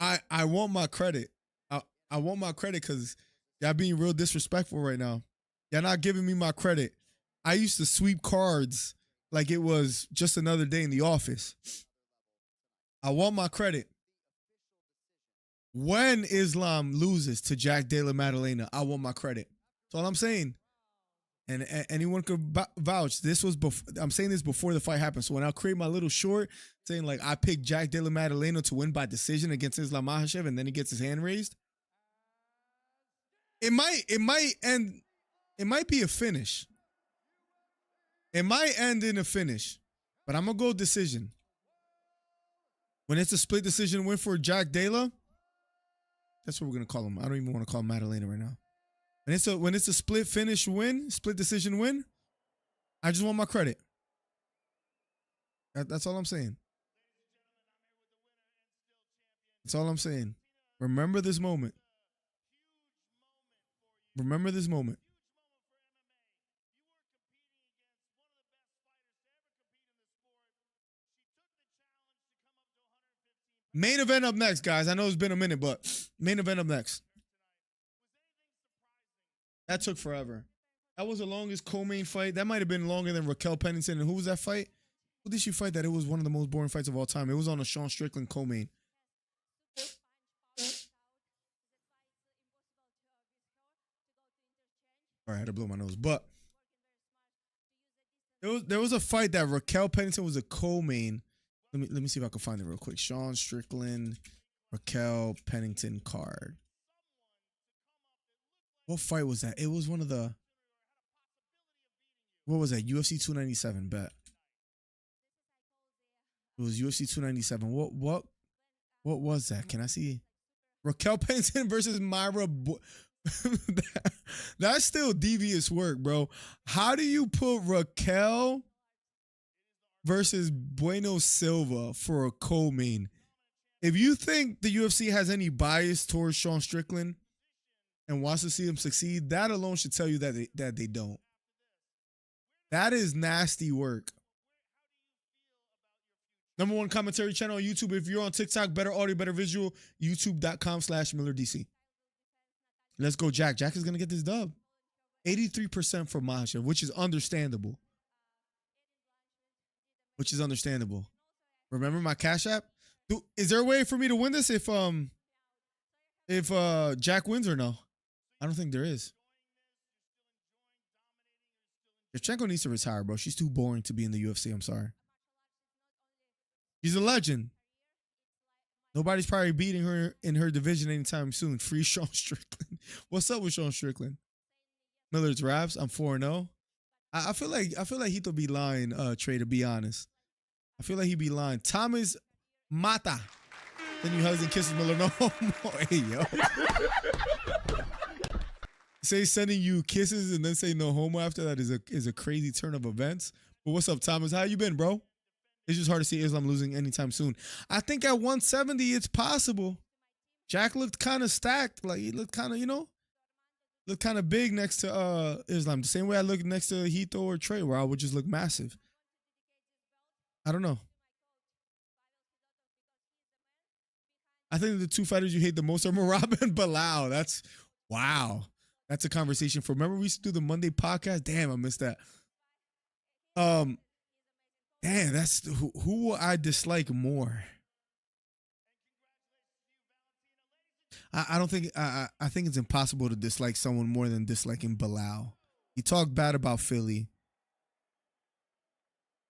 I want my credit. I want my credit because y'all being real disrespectful right now. Y'all not giving me my credit. I used to sweep cards like it was just another day in the office. I want my credit. When Islam loses to Jack Della Maddalena, I want my credit. That's all I'm saying. And anyone could vouch. This was before. I'm saying this before the fight happened. So when I create my little short saying like I picked Jack Della Maddalena to win by decision against Islam Makhachev, and then he gets his hand raised, it might end. It might be a finish. It might end in a finish, but I'm gonna go decision. When it's a split decision win for Jack Della, that's what we're gonna call him. I don't even want to call him Maddalena right now. When it's a split finish win, split decision win, I just want my credit. That's all I'm saying. That's all I'm saying. Remember this moment. Remember this moment. Main event up next, guys. I know it's been a minute, but main event up next. That took forever. That was the longest co-main fight. That might have been longer than Raquel Pennington. And who was that fight? Who did she fight that it was one of the most boring fights of all time? It was on a Sean Strickland co-main. All right, I had to blow my nose. But there was a fight that Raquel Pennington was a co-main. Let me see if I can find it real quick. Sean Strickland, Raquel Pennington card. What fight was that? It was one of the. What was that? UFC 297. Bet. It was UFC 297. What was that? Can I see? Raquel Pennington versus Myra. That's still devious work, bro. How do you put Raquel versus Bueno Silva for a co-main? If you think the UFC has any bias towards Sean Strickland and wants to see him succeed, that alone should tell you that they don't. That is nasty work. #1 commentary channel on YouTube. If you're on TikTok, better audio, better visual, youtube.com/MillerDC. Let's go, Jack. Jack is going to get this dub. 83% for Makhachev, which is understandable. Remember my Cash App? Is there a way for me to win this if Jack wins or no? I don't think there is. Shevchenko needs to retire, bro. She's too boring to be in the UFC. I'm sorry. She's a legend. Nobody's probably beating her in her division anytime soon. Free Sean Strickland. What's up with Sean Strickland? Miller's raps. I'm 4-0. I feel like Hito be lying, Trey, to be honest. I feel like he be lying. Thomas Mata. Then you hugs and kisses Miller. No homo. Hey, yo. Say sending you kisses and then say no homo after that is a crazy turn of events. But what's up, Thomas? How you been, bro? It's just hard to see Islam losing anytime soon. I think at 170, it's possible. Jack looked kind of stacked. Like, he looked kind of, looked kind of big next to Islam. The same way I look next to Hito or Trey, where I would just look massive. I don't know. I think the two fighters you hate the most are Merab and Bilal. Wow. That's a conversation for. Remember we used to do the Monday podcast? Damn, I missed that. Damn, that's who will I dislike more? I don't think I think it's impossible to dislike someone more than disliking Bilal. He talked bad about Philly.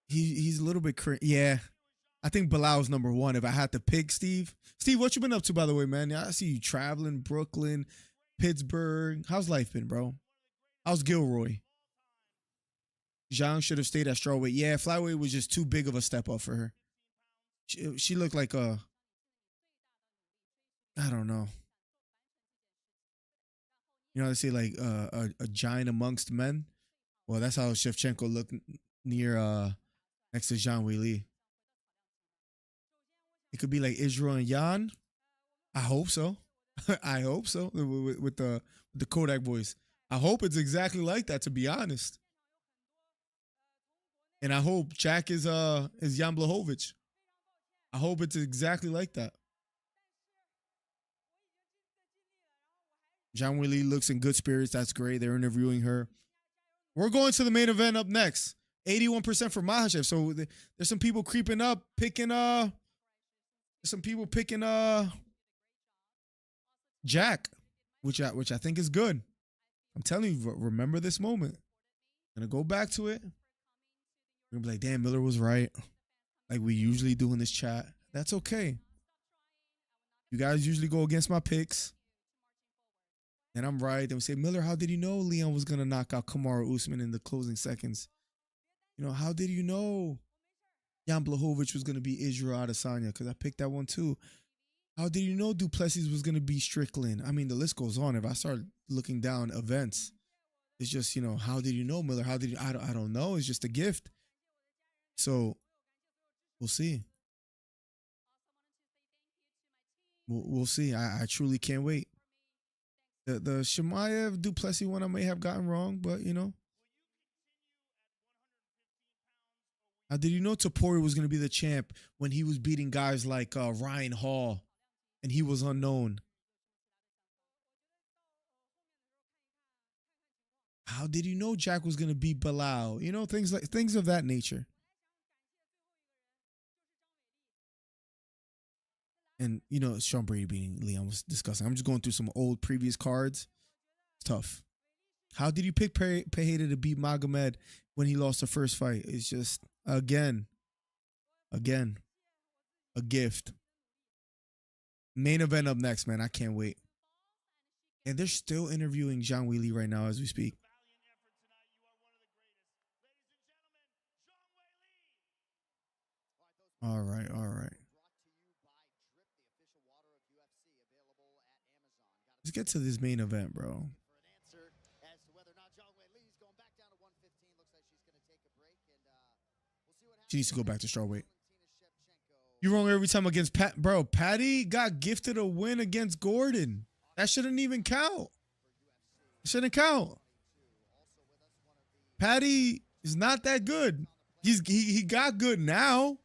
He's a little bit yeah. I think Bilal's number one. If I had to pick, Steve, what you been up to, by the way, man? I see you traveling, Brooklyn, Pittsburgh. How's life been, bro? How's Gilroy? Zhang should have stayed at strawweight. Yeah, flyweight was just too big of a step up for her. She looked like I don't know. You know, they say like a giant amongst men. Well, that's how Shevchenko looked near next to Zhang Weili. It could be like Israel and Jan. I hope so. I hope so. With the Kodak voice. I hope it's exactly like that, to be honest. And I hope Jack is Jan Blachowicz. I hope it's exactly like that. Zhang Weili looks in good spirits. That's great. They're interviewing her. We're going to the main event up next. 81% for Makhachev. So there's some people creeping up, picking some people picking Jack, which I think is good. I'm telling you, remember this moment. I'm gonna go back to it. We're gonna be like, damn, Miller was right. Like we usually do in this chat. That's okay. You guys usually go against my picks. And I'm right. Then we say, Miller, how did you know Leon was gonna knock out Kamaru Usman in the closing seconds? How did you know Jan Blachowicz was gonna be Israel Adesanya? Because I picked that one too. How did you know Duplessis was gonna be Strickland? I mean, the list goes on. If I start looking down events, it's just, how did you know, Miller? How did you? I don't know. It's just a gift. So we'll see. We'll see. I truly can't wait. The Chimaev Duplessis one I may have gotten wrong, but How did you know Topuria was going to be the champ when he was beating guys like Ryan Hall and he was unknown? How did you know Jack was going to beat Bilal? Things of that nature. And, Sean Brady beating Leon was disgusting. I'm just going through some old previous cards. It's tough. How did you pick Pereira to beat Magomed when he lost the first fight? It's just, again, a gift. Main event up next, man. I can't wait. And they're still interviewing Zhang Weili right now as we speak. All right. Let's get to this main event, bro. She needs to go back to strawweight. You're wrong every time against Pat. Bro, Patty got gifted a win against Gordon. That shouldn't even count. It shouldn't count. Patty is not that good. He got good now,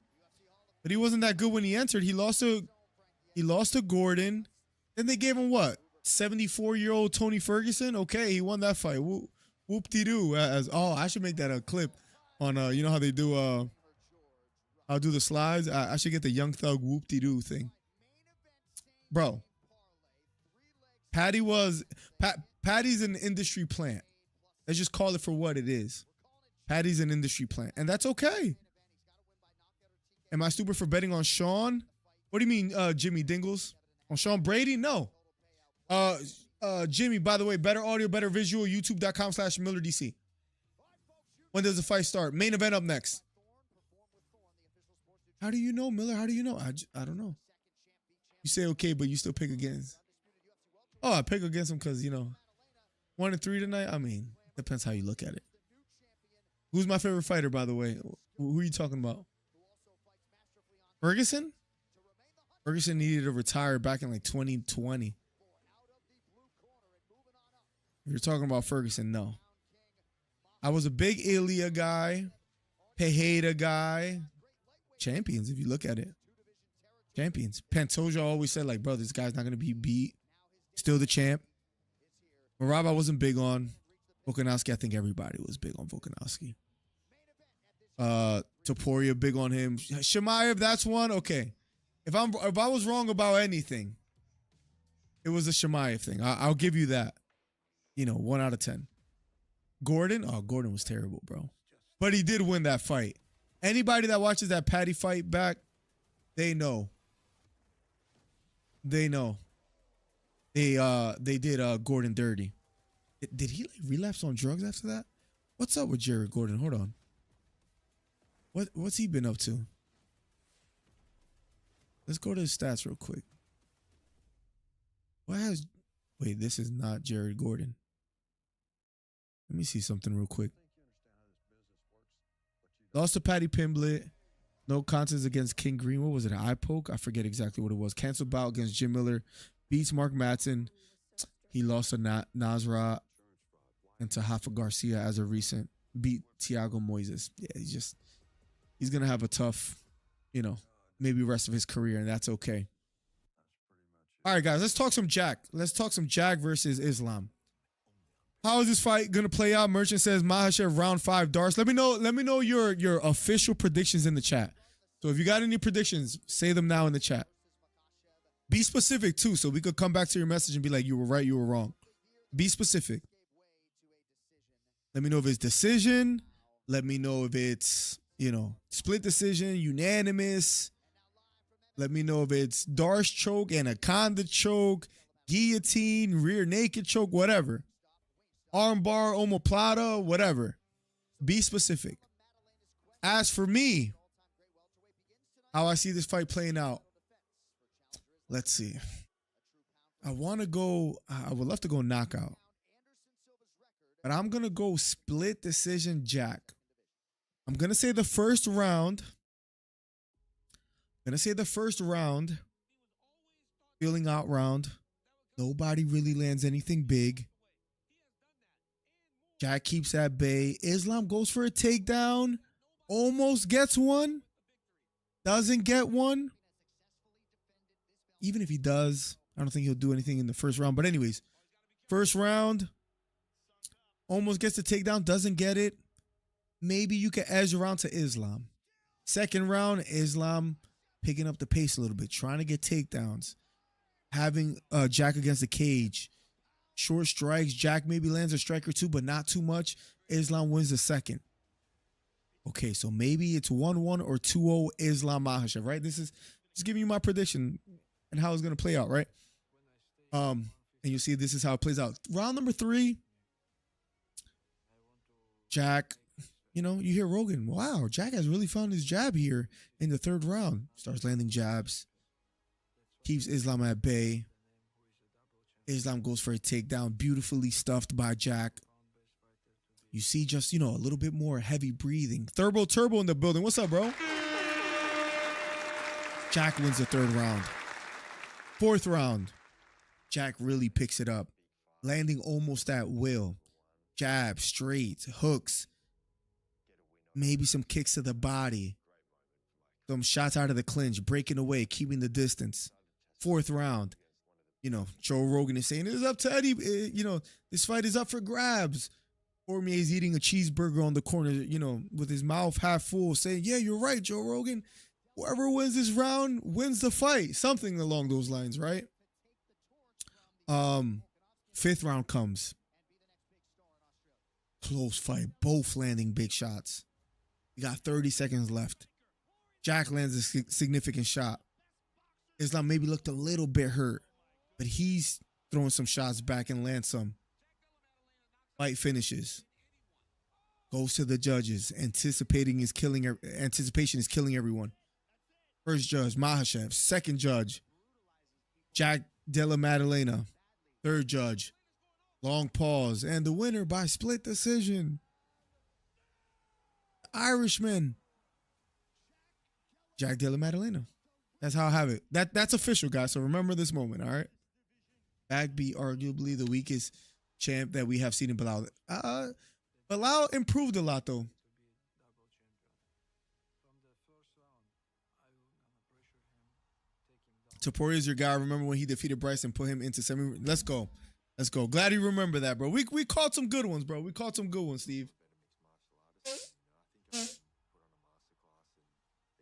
but he wasn't that good when he entered. He lost to Gordon. Then they gave him what? 74-year-old Tony Ferguson. Okay, he won that fight. Whoop-de-doo. I should make that a clip on how they do I'll do the slides. I should get the Young Thug whoop-de-doo thing. Bro. Patty's an industry plant. Let's just call it for what it is. Patty's an industry plant. And that's okay. Am I stupid for betting on Sean What do you mean, Jimmy Dingles? On Sean Brady? No. Jimmy, by the way, better audio, better visual, youtube.com/MillerDC. When does the fight start? Main event up next. How do you know, Miller? How do you know? I don't know. You say okay, but you still pick against. Oh, I pick against him because, 1-3 tonight. I mean, depends how you look at it. Who's my favorite fighter, by the way? Who are you talking about? Ferguson? Ferguson needed to retire back in like 2020. If you're talking about Ferguson, no. I was a big Ilya guy, Pereira guy. Champions, if you look at it. Champions. Pantoja always said, like, bro, this guy's not going to be beat. Still the champ. Marab, I wasn't big on. Volkanovski, I think everybody was big on Volkanovski. Topuria, big on him. Chimaev, that's one. Okay. If I was wrong about anything, it was a Chimaev thing. I'll give you that. 1 out of 10. Gordon? Oh, Gordon was terrible, bro. But he did win that fight. Anybody that watches that Patty fight back, they know. They know. They did Gordon dirty. Did he like relapse on drugs after that? What's up with Jared Gordon? Hold on. What's he been up to? Let's go to his stats real quick. Wait, this is not Jared Gordon. Let me see something real quick. Lost to Patty Pimblett. No contest against King Green. What was it? An eye poke? I forget exactly what it was. Canceled bout against Jim Miller. Beats Mark Madsen. He lost to Nasrat and to Rafa Garcia as a recent. Beat Thiago Moises. Yeah, he's going to have a tough, maybe rest of his career, and that's okay. All right, guys, let's talk some Jack. Let's talk some Jack versus Islam. How is this fight gonna play out? Merchant says Makhachev round 5 darts. Let me know your official predictions in the chat. So if you got any predictions, say them now in the chat. Be specific too, so we could come back to your message and be like, you were right, you were wrong. Be specific. Let me know if it's decision. Let me know if it's, split decision, unanimous. Let me know if it's Darce choke, anaconda choke, guillotine, rear naked choke, whatever. Armbar, omoplata, whatever. Be specific. As for me, how I see this fight playing out, let's see. I would love to go knockout. But I'm going to go split decision Jack. I'm going to say the first round. Feeling out round. Nobody really lands anything big. Jack keeps at bay. Islam goes for a takedown. Almost gets one. Doesn't get one. Even if he does, I don't think he'll do anything in the first round. But anyways, first round. Almost gets the takedown. Doesn't get it. Maybe you can edge around to Islam. Second round, Islam picking up the pace a little bit. Trying to get takedowns. Having Jack against the cage. Short strikes. Jack maybe lands a strike or two, but not too much. Islam wins the second. Okay, so maybe it's 1-1 or 2-0 Islam Makhachev, right? This is just giving you my prediction and how it's going to play out, right? And you see this is how it plays out. Round number 3. Jack, you hear Rogan. Wow, Jack has really found his jab here in the third round. Starts landing jabs. Keeps Islam at bay. Islam goes for a takedown, beautifully stuffed by Jack. You see just, a little bit more heavy breathing. Turbo in the building. What's up, bro? Jack wins the third round. Fourth round, Jack really picks it up. Landing almost at will. Jab, straight, hooks. Maybe some kicks to the body. Some shots out of the clinch, breaking away, keeping the distance. Fourth round. Joe Rogan is saying, it's up to Eddie. This fight is up for grabs. Cormier is eating a cheeseburger on the corner, with his mouth half full, saying, yeah, you're right, Joe Rogan. Whoever wins this round wins the fight. Something along those lines, right? Fifth round comes. Close fight. Both landing big shots. You got 30 seconds left. Jack lands a significant shot. Islam maybe looked a little bit hurt, but he's throwing some shots back and lands some. Fight finishes. Goes to the judges. Anticipation is killing everyone. First judge, Makhachev. Second judge, Jack Della Maddalena. Third judge, long pause. And the winner by split decision, Irishman, Jack Della Maddalena. That's how I have it. That's official, guys. So remember this moment, all right? Bagby, arguably the weakest champ that we have seen in Bilal. Bilal improved a lot, though. Topuria is your guy. Remember when he defeated Bryce and put him into semi? Let's go. Let's go. Glad you remember that, bro. We caught some good ones, bro. We caught some good ones, Steve.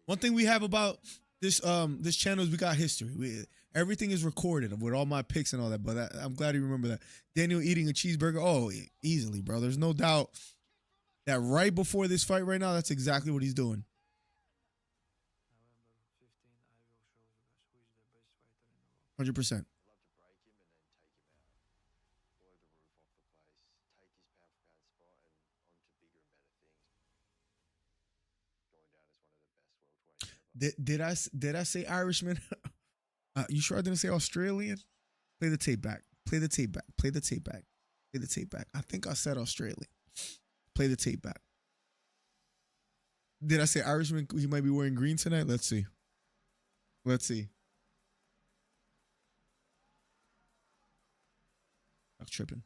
One thing we have about this channel is we got history. Everything is recorded with all my picks and all that, but I'm glad you remember that. Daniel eating a cheeseburger. Oh, easily, bro. There's no doubt that right before this fight right now, that's exactly what he's doing. 100%. Did I say Irishman? You sure I didn't say Australian? Play the tape back. Play the tape back. Play the tape back. Play the tape back. I think I said Australian. Play the tape back. Did I say Irishman? He might be wearing green tonight. Let's see. Let's see. I'm tripping.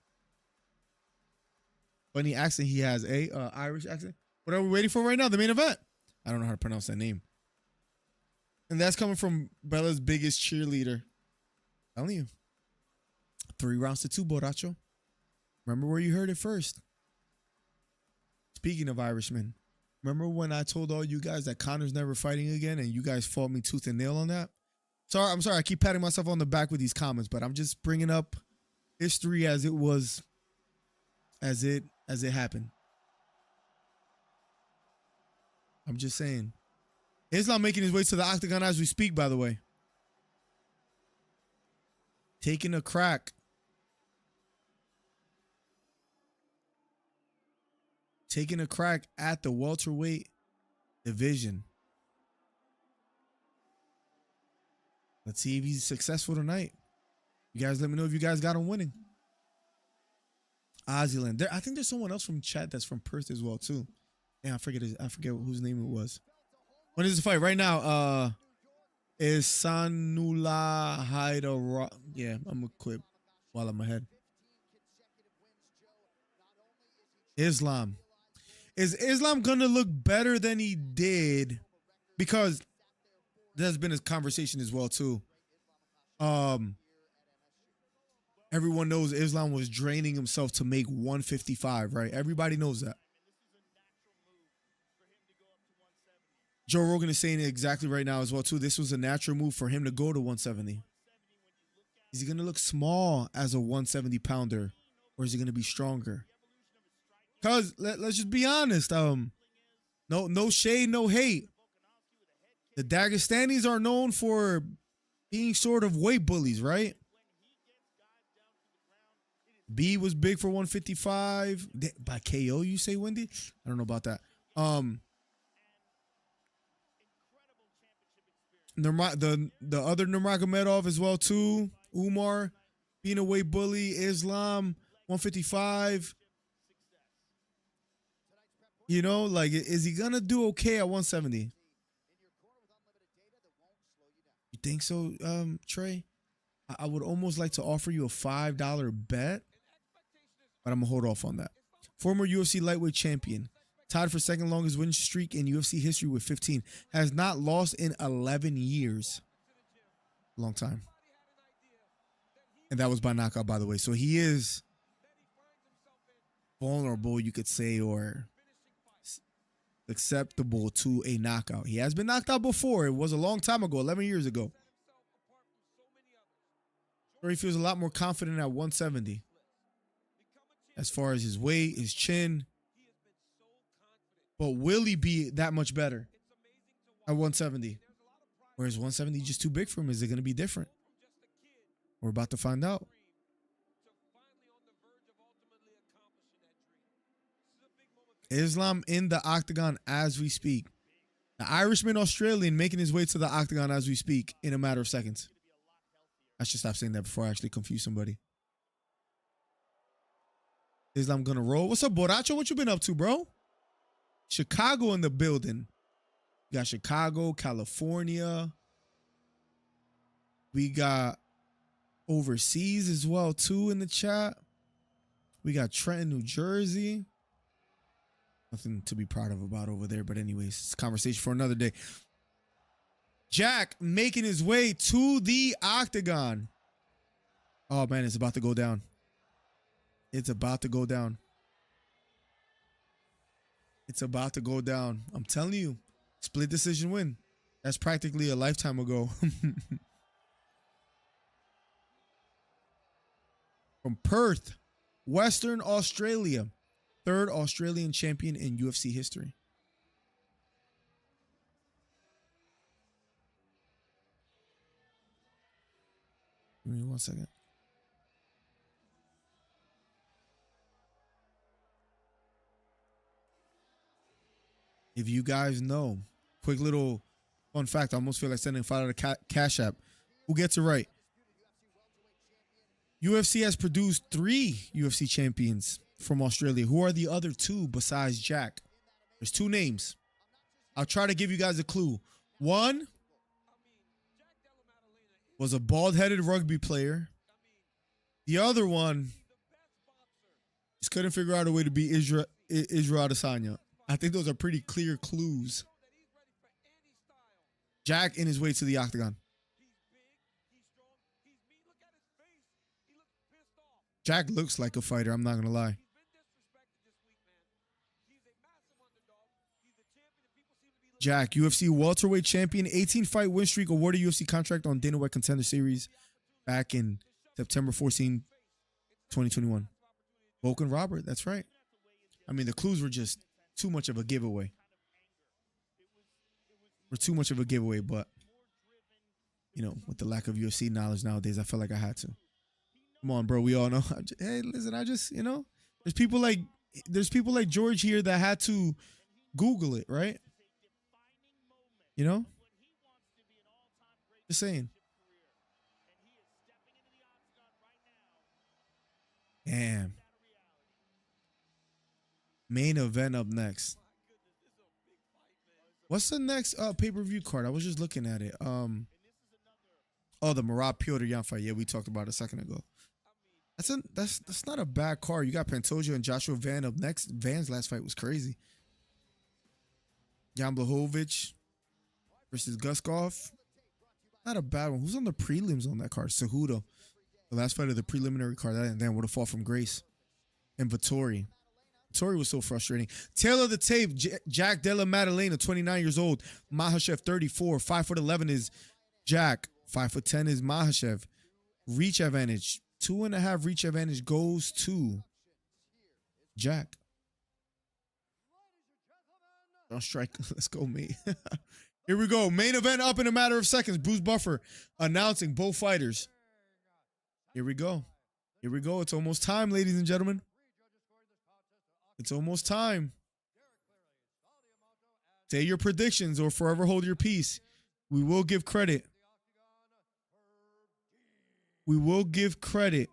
Funny accent he has, Irish accent. What are we waiting for right now? The main event. I don't know how to pronounce that name. And that's coming from Bella's biggest cheerleader. I'm telling you. 3 rounds to 2, Borracho. Remember where you heard it first. Speaking of Irishmen, remember when I told all you guys that Conor's never fighting again and you guys fought me tooth and nail on that? I'm sorry. I keep patting myself on the back with these comments, but I'm just bringing up history as it was, as it happened. I'm just saying. Islam making his way to the octagon as we speak, by the way. Taking a crack. Taking a crack at the welterweight division. Let's see if he's successful tonight. You guys let me know if you guys got him winning. Oziland. I think there's someone else from chat that's from Perth as well, too. Yeah, I forget whose name it was. When is the fight? Right now, is Sanula Haida. Yeah, I'm going to quit while I'm ahead. Islam. Is Islam going to look better than he did? Because there's been a conversation as well, too. Everyone knows Islam was draining himself to make 155, right? Everybody knows that. Joe Rogan is saying it exactly right now as well, too. This was a natural move for him to go to 170. Is he going to look small as a 170-pounder, or is he going to be stronger? Because let's just be honest. No shade, no hate. The Dagestanis are known for being sort of weight bullies, right? B was big for 155. By KO, you say, Wendy? I don't know about that. The other Nurmagomedov as well, too. Umar being a weight bully. Islam, 155. You know, like, is he going to do okay at 170? You think so, Trey? I would almost like to offer you a $5 bet, but I'm going to hold off on that. Former UFC lightweight champion, tied for second longest win streak in UFC history with 15, has not lost in 11 years. Long time. And that was by knockout, by the way. So he is vulnerable, you could say, or acceptable to a knockout. He has been knocked out before. It was a long time ago, 11 years ago. Or he feels a lot more confident at 170. As far as his weight, his chin. But will he be that much better at 170? Or is 170 just too big for him? Is it going to be different? We're about to find out. Islam in the octagon as we speak. The Irishman Australian making his way to the octagon as we speak in a matter of seconds. I should stop saying that before I actually confuse somebody. Islam gonna roll. What's up, Boracho? What you been up to, bro? Chicago in the building. We got Chicago, California. We got overseas as well, too, in the chat. We got Trenton, New Jersey. Nothing to be proud of about over there, but anyways, it's a conversation for another day. Jack making his way to the octagon. Oh, man, it's about to go down. It's about to go down. It's about to go down. I'm telling you, split decision win. That's practically a lifetime ago. From Perth, Western Australia. Third Australian champion in UFC history. Give me 1 second. If you guys know, quick little fun fact, I almost feel like sending $5 Cash App. Who gets it right? UFC has produced 3 UFC champions from Australia. Who are the other 2 besides Jack? There's 2 names. I'll try to give you guys a clue. One was a bald-headed rugby player. The other one just couldn't figure out a way to beat Israel Adesanya. I think those are pretty clear clues. Jack in his way to the octagon. Jack looks like a fighter, I'm not going to lie. Jack, UFC welterweight champion, 18-fight win streak, awarded UFC contract on Dana White Contender Series back in September 14, 2021. Vulcan Robert, that's right. I mean, the clues were just too much of a giveaway. But, you know, with the lack of UFC knowledge nowadays, I felt like I had to. Come on, bro. We all know. Hey, listen, you know, there's people like George here that had to Google it, right? You know? Just saying. Damn. Main event up next. What's the next pay-per-view card? I was just looking at it. Oh, the Murat Piotr Yan fight. Yeah, we talked about it a second ago. That's not a bad card. You got Pantoja and Joshua Van up next. Van's last fight was crazy. Jan Blachowicz versus Guskov. Not a bad one. Who's on the prelims on that card? Cejudo. The last fight of the preliminary card. That then would have fought from Grace. And Vittori. Vittori was so frustrating. Tail of the tape. Jack Della Maddalena, 29 years old. Makhachev, 34. 5'11" is Jack. 5'10" is Makhachev. Reach advantage. 2.5 reach advantage goes to Jack. Don't strike. Let's go, mate. Here we go. Main event up in a matter of seconds. Bruce Buffer announcing both fighters. Here we go. Here we go. It's almost time, ladies and gentlemen. It's almost time. Say your predictions or forever hold your peace. We will give credit. We will give credit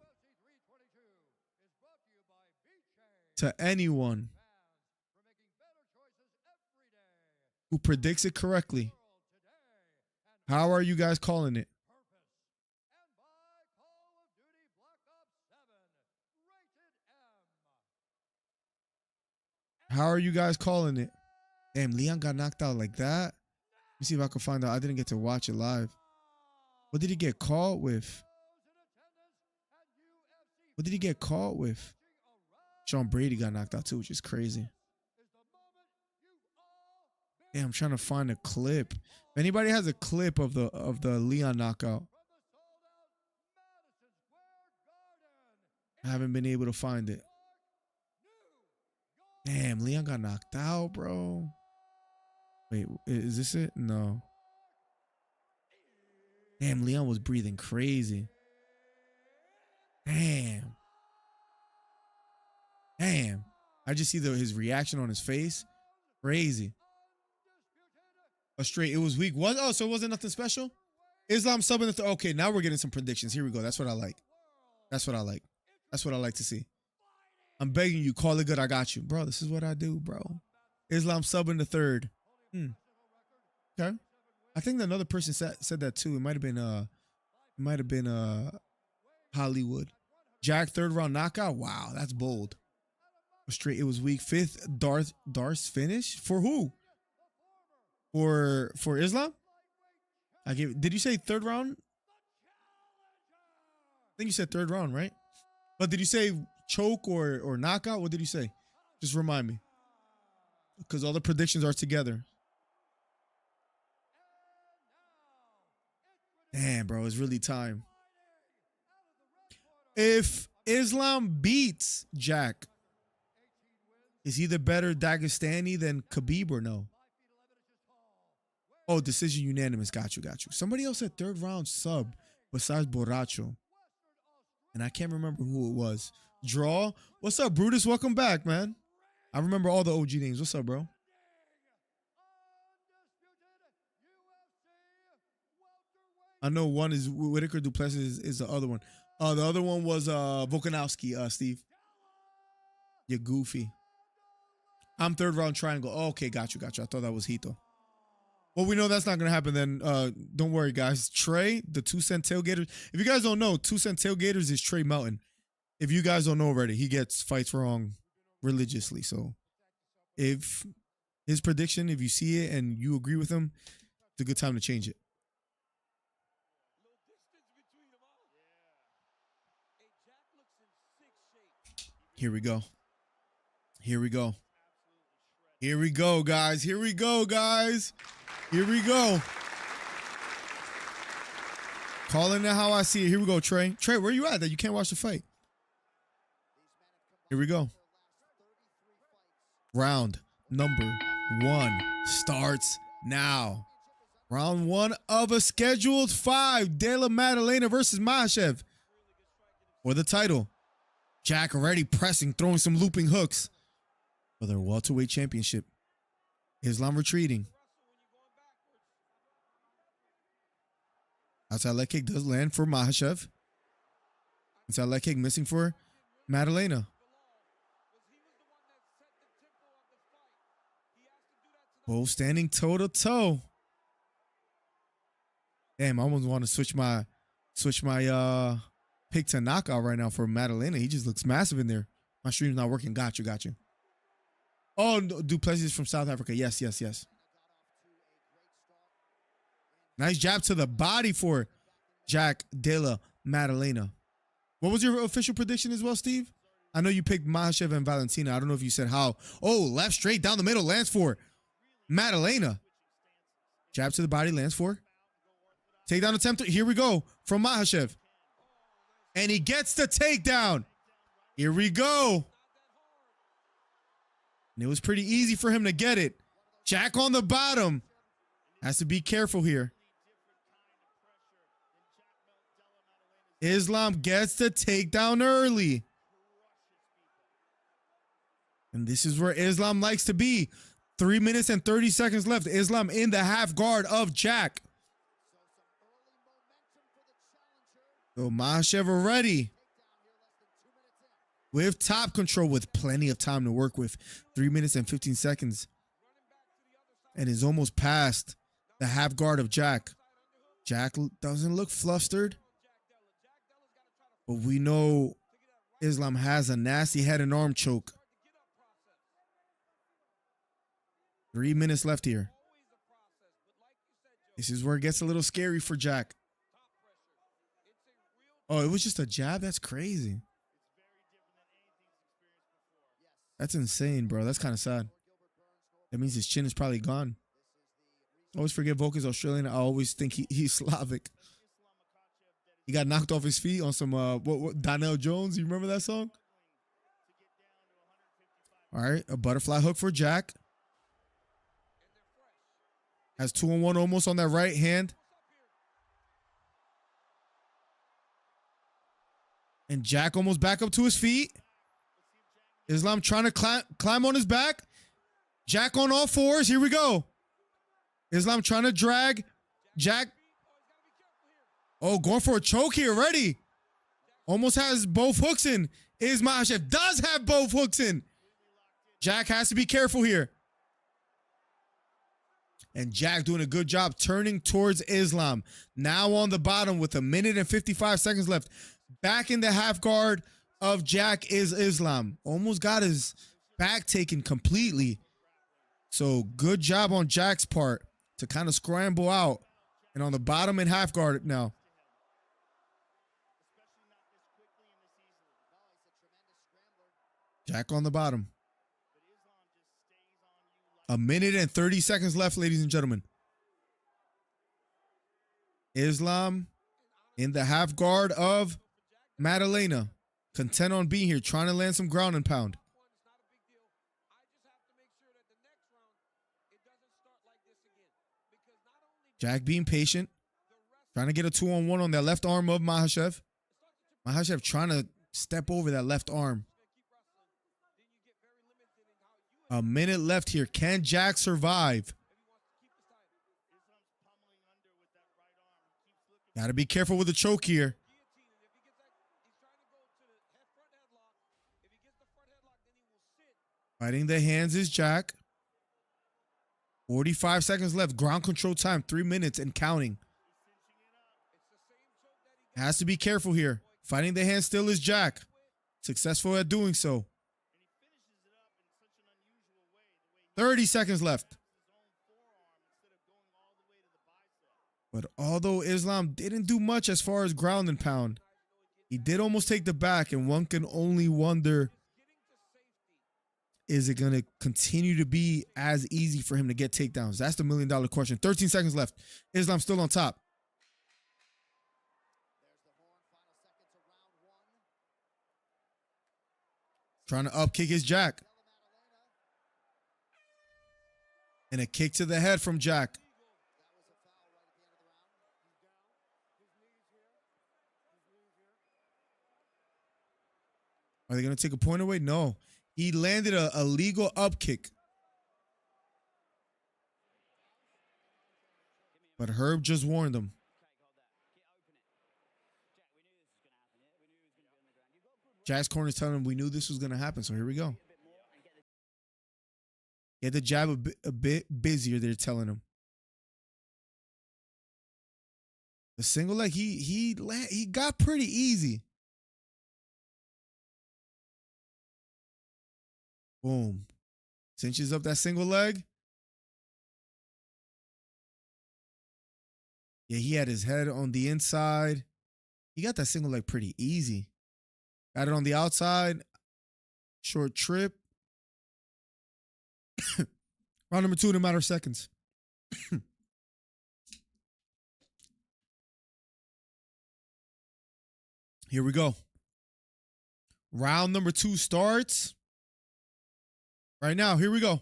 to anyone who predicts it correctly. How are you guys calling it? How are you guys calling it? Damn, Leon got knocked out like that. Let me see if I can find out. I didn't get to watch it live. What did he get caught with? What did he get caught with? Sean Brady got knocked out too, which is crazy. Damn, I'm trying to find a clip. If anybody has a clip of the Leon knockout, I haven't been able to find it. Damn, Leon got knocked out, bro. Wait, is this it? No. Damn, Leon was breathing crazy. Damn. Damn. I just see his reaction on his face. Crazy. A straight. It was weak. What? Oh, so it wasn't nothing special? Islam subbing the okay, now we're getting some predictions. Here we go. That's what I like. That's what I like. That's what I like to see. I'm begging you, call it good. I got you. Bro, this is what I do, bro. Islam subbing the third. Okay. I think that another person said that too. It might have been Hollywood. Jack third round knockout. Wow, that's bold. Straight. It was weak. Fifth Darce finish for who? For Islam? Did you say third round? I think you said third round, right? But did you say choke or knockout? What did you say? Just remind me. Because all the predictions are together. Damn, bro, it's really time. If Islam beats Jack, is he the better Dagestani than Khabib or no? Oh, decision unanimous. Got you. Somebody else said third round sub besides Borracho. And I can't remember who it was. Draw. What's up, Brutus? Welcome back, man. I remember all the OG names. What's up, bro? I know one is Whitaker. Duplessis is the other one. The other one was Volkanovski, Steve. You're goofy. I'm third round triangle. Oh, okay, got you. I thought that was Hito. Well, we know that's not going to happen then. Don't worry, guys. Trey, the 2 cent tailgaters. If you guys don't know, 2 cent tailgaters is Trey Melton. If you guys don't know already, he gets fights wrong religiously. So if his prediction, if you see it and you agree with him, it's a good time to change it. Here we go, guys. Here we go. Calling it how I see it. Here we go, Trey. Trey, where you at that you can't watch the fight? Here we go. Round number 1 starts now. Round 1 of a scheduled 5. De La Maddalena versus Makhachev for the title. Jack already pressing, throwing some looping hooks for their welterweight championship. Islam retreating. Outside leg kick does land for Makhachev. Inside leg kick missing for Maddalena. Both standing toe to toe. Damn, I almost want to switch my pick to knockout right now for Maddalena. He just looks massive in there. My stream's not working. Got you. Oh, Duplessis is from South Africa. Yes. Nice jab to the body for Jack De La Maddalena. What was your official prediction as well, Steve? I know you picked Makhachev and Valentina. I don't know if you said how. Oh, left straight down the middle lands for Maddalena. Jab to the body lands for. Takedown attempt. Here we go from Makhachev. And he gets the takedown. Here we go. And it was pretty easy for him to get it. Jack on the bottom. Has to be careful here. Islam gets the takedown early. And this is where Islam likes to be. 3 minutes and 30 seconds left. Islam in the half guard of Jack. So Makhachev already with top control with plenty of time to work with. 3 minutes and 15 seconds. And is almost past the half guard of Jack. Jack doesn't look flustered. But we know Islam has a nasty head and arm choke. 3 minutes left here. This is where it gets a little scary for Jack. Oh, it was just a jab? That's crazy. That's insane, bro. That's kind of sad. That means his chin is probably gone. I always forget Volk is Australian. I always think he's Slavic. He got knocked off his feet on some, Donnell Jones. You remember that song? All right, a butterfly hook for Jack. Has 2-on-1 almost on that right hand. And Jack almost back up to his feet. Islam trying to climb on his back. Jack on all fours. Here we go. Islam trying to drag Jack. Oh, going for a choke here already. Almost has both hooks in. Makhachev does have both hooks in. Jack has to be careful here. And Jack doing a good job turning towards Islam. Now on the bottom with 1 minute and 55 seconds left. Back in the half guard of Jack is Islam. Almost got his back taken completely. So good job on Jack's part to kind of scramble out. And on the bottom in half guard now. Jack on the bottom. 1 minute and 30 seconds left, ladies and gentlemen. Islam in the half guard of Maddalena. Content on being here, trying to land some ground and pound. Jack being patient. Trying to get a 2-on-1 on that left arm of Makhachev. Makhachev trying to step over that left arm. 1 minute left here. Can Jack survive? Got to be careful with the choke here. Fighting the hands is Jack. 45 seconds left. Ground control time. 3 minutes and counting. Has to be careful here. Fighting the hands still is Jack. Successful at doing so. 30 seconds left. But although Islam didn't do much as far as ground and pound, he did almost take the back, and one can only wonder, is it going to continue to be as easy for him to get takedowns? That's the $1 million question. 13 seconds left. Islam still on top. Trying to up kick his Jack. And a kick to the head from Jack. Are they going to take a point away? No. He landed a legal up kick. But Herb just warned him. Jack's corner is telling him we knew this was going to happen, so here we go. Get the jab a bit busier, they're telling him. The single leg, he got pretty easy. Boom. Cinches up that single leg. Yeah, he had his head on the inside. He got that single leg pretty easy. Got it on the outside. Short trip. Round number 2 in a matter of seconds. Here we go. Round number 2 starts right now. Here we go.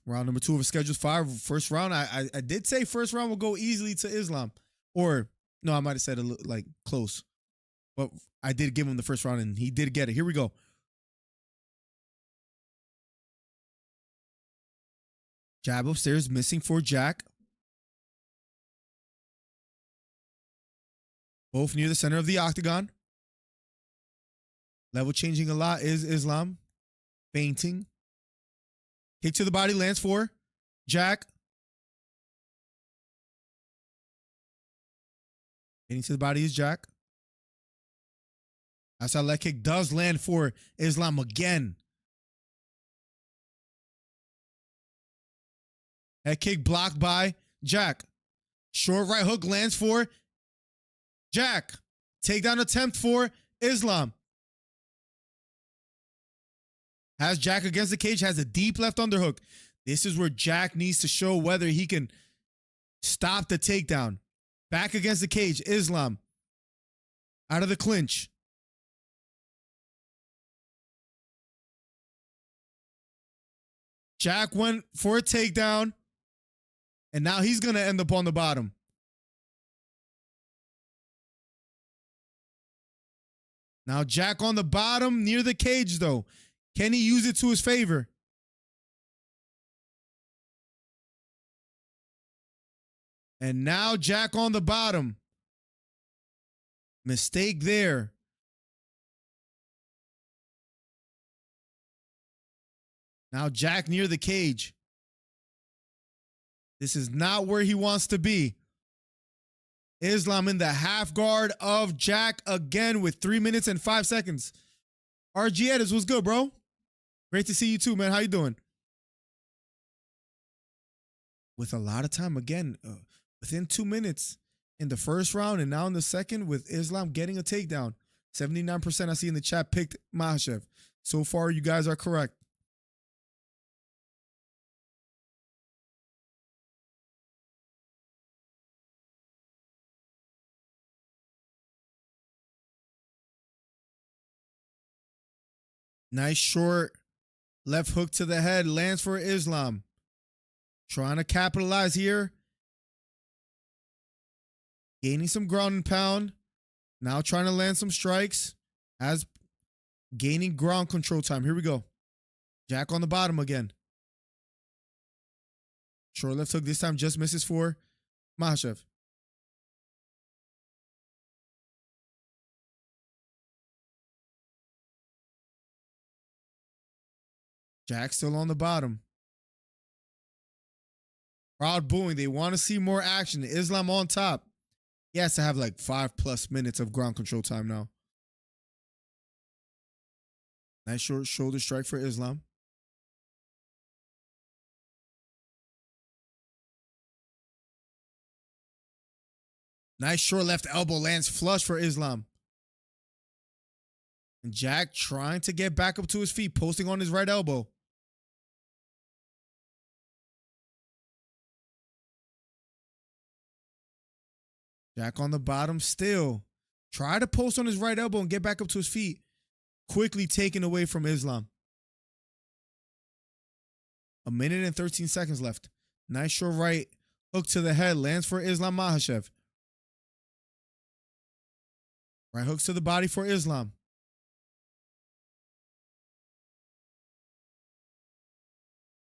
Round number 2 of a scheduled 5. First round. I did say first round will go easily to Islam. Or, no, I might have said a little, like, close. But I did give him the first round, and he did get it. Here we go. Jab upstairs, missing for Jack. Both near the center of the octagon. Level changing a lot is Islam. Feinting. Kick to the body, lands for Jack. Hitting to the body is Jack. Outside leg kick does land for Islam again. Head kick blocked by Jack. Short right hook lands for Jack. Takedown attempt for Islam. Has Jack against the cage. Has a deep left underhook. This is where Jack needs to show whether he can stop the takedown. Back against the cage. Islam. Out of the clinch. Jack went for a takedown. And now he's going to end up on the bottom. Now Jack on the bottom near the cage, though. Can he use it to his favor? And now Jack on the bottom. Mistake there. Now Jack near the cage. This is not where he wants to be. Islam in the half guard of Jack again with 3 minutes and 5 seconds. RG Edis, what's good, bro? Great to see you too, man. How you doing? With a lot of time again, within 2 minutes in the first round and now in the second with Islam getting a takedown. 79% I see in the chat picked Makhachev. So far, you guys are correct. Nice short left hook to the head. Lands for Islam. Trying to capitalize here. Gaining some ground and pound. Now trying to land some strikes. As gaining ground control time. Here we go. Jack on the bottom again. Short left hook this time just misses for Makhachev. Jack still on the bottom. Crowd booing. They want to see more action. Islam on top. He has to have like 5+ minutes of ground control time now. Nice short shoulder strike for Islam. Nice short left elbow lands flush for Islam. And Jack trying to get back up to his feet, posting on his right elbow. Jack on the bottom still. Try to post on his right elbow and get back up to his feet. Quickly taken away from Islam. 1 minute and 13 seconds left. Nice short right hook to the head. Lands for Islam Makhachev. Right hooks to the body for Islam.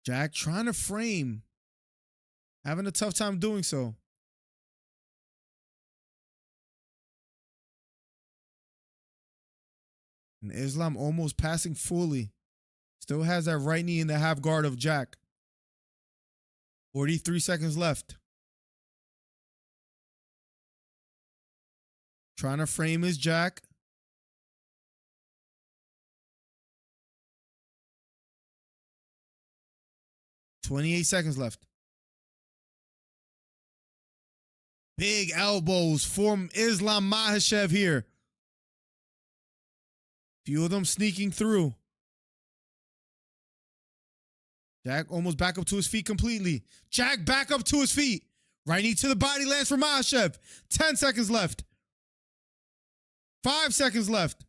Jack trying to frame. Having a tough time doing so. And Islam almost passing fully. Still has that right knee in the half guard of Jack. 43 seconds left. Trying to frame his Jack. $28 seconds left. Big elbows from Islam Makhachev here. Few of them sneaking through. Jack almost back up to his feet completely. Jack back up to his feet. Right knee to the body lands for Makhachev. 10 seconds left. 5 seconds left.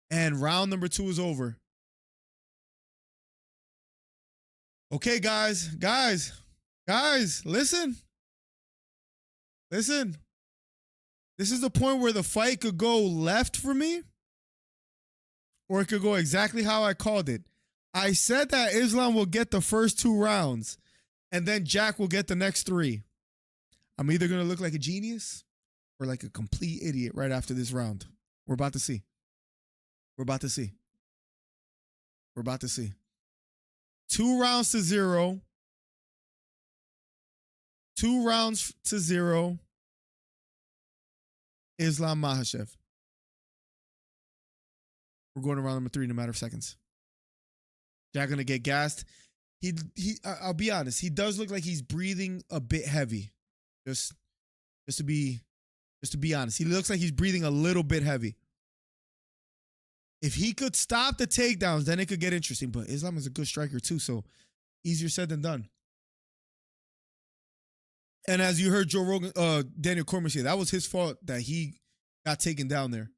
And round number 2 is over. Okay, guys, listen. Listen. This is the point where the fight could go left for me, or it could go exactly how I called it. I said that Islam will get the first 2 rounds, and then Jack will get the next 3. I'm either going to look like a genius or like a complete idiot right after this round. We're about to see. We're about to see. We're about to see. 2 rounds to 0. 2 rounds to 0. Islam Makhachev. We're going to round number 3 in a matter of seconds. Jack gonna get gassed. I'll be honest. He does look like he's breathing a bit heavy. Just to be honest, he looks like he's breathing a little bit heavy. If he could stop the takedowns, then it could get interesting. But Islam is a good striker too, so easier said than done. And as you heard Joe Rogan, Daniel Cormier say, that was his fault that he got taken down there.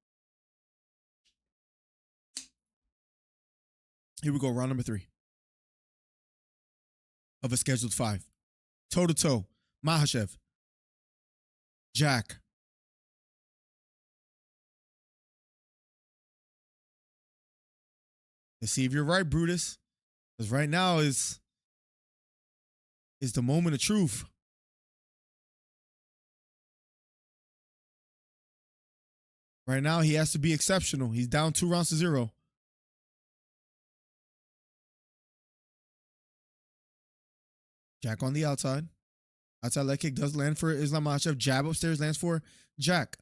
Here we go, round number 3 of a scheduled 5. Toe to toe, Makhachev, Jack. Let's see if you're right, Brutus. Because right now is the moment of truth. Right now, he has to be exceptional. He's down 2-0. Jack on the outside. Outside leg kick does land for Islam Makhachev. Jab upstairs lands for Jack.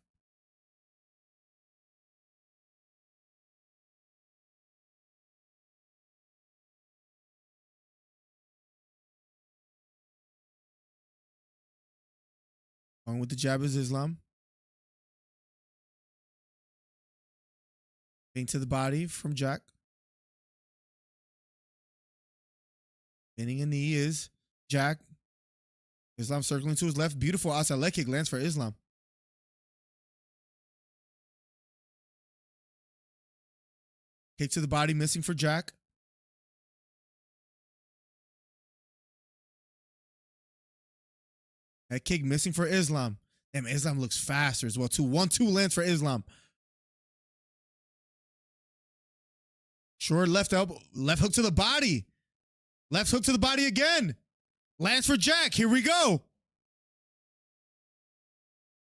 On with the jab is Islam. Feint to the body from Jack. Bending a knee is Jack. Islam circling to his left. Beautiful outside leg kick lands for Islam. Kick to the body missing for Jack. That kick missing for Islam. Damn, Islam looks faster as well too. 1-2 lands for Islam. Short left elbow, left hook to the body. Left hook to the body again. Lands for Jack. Here we go.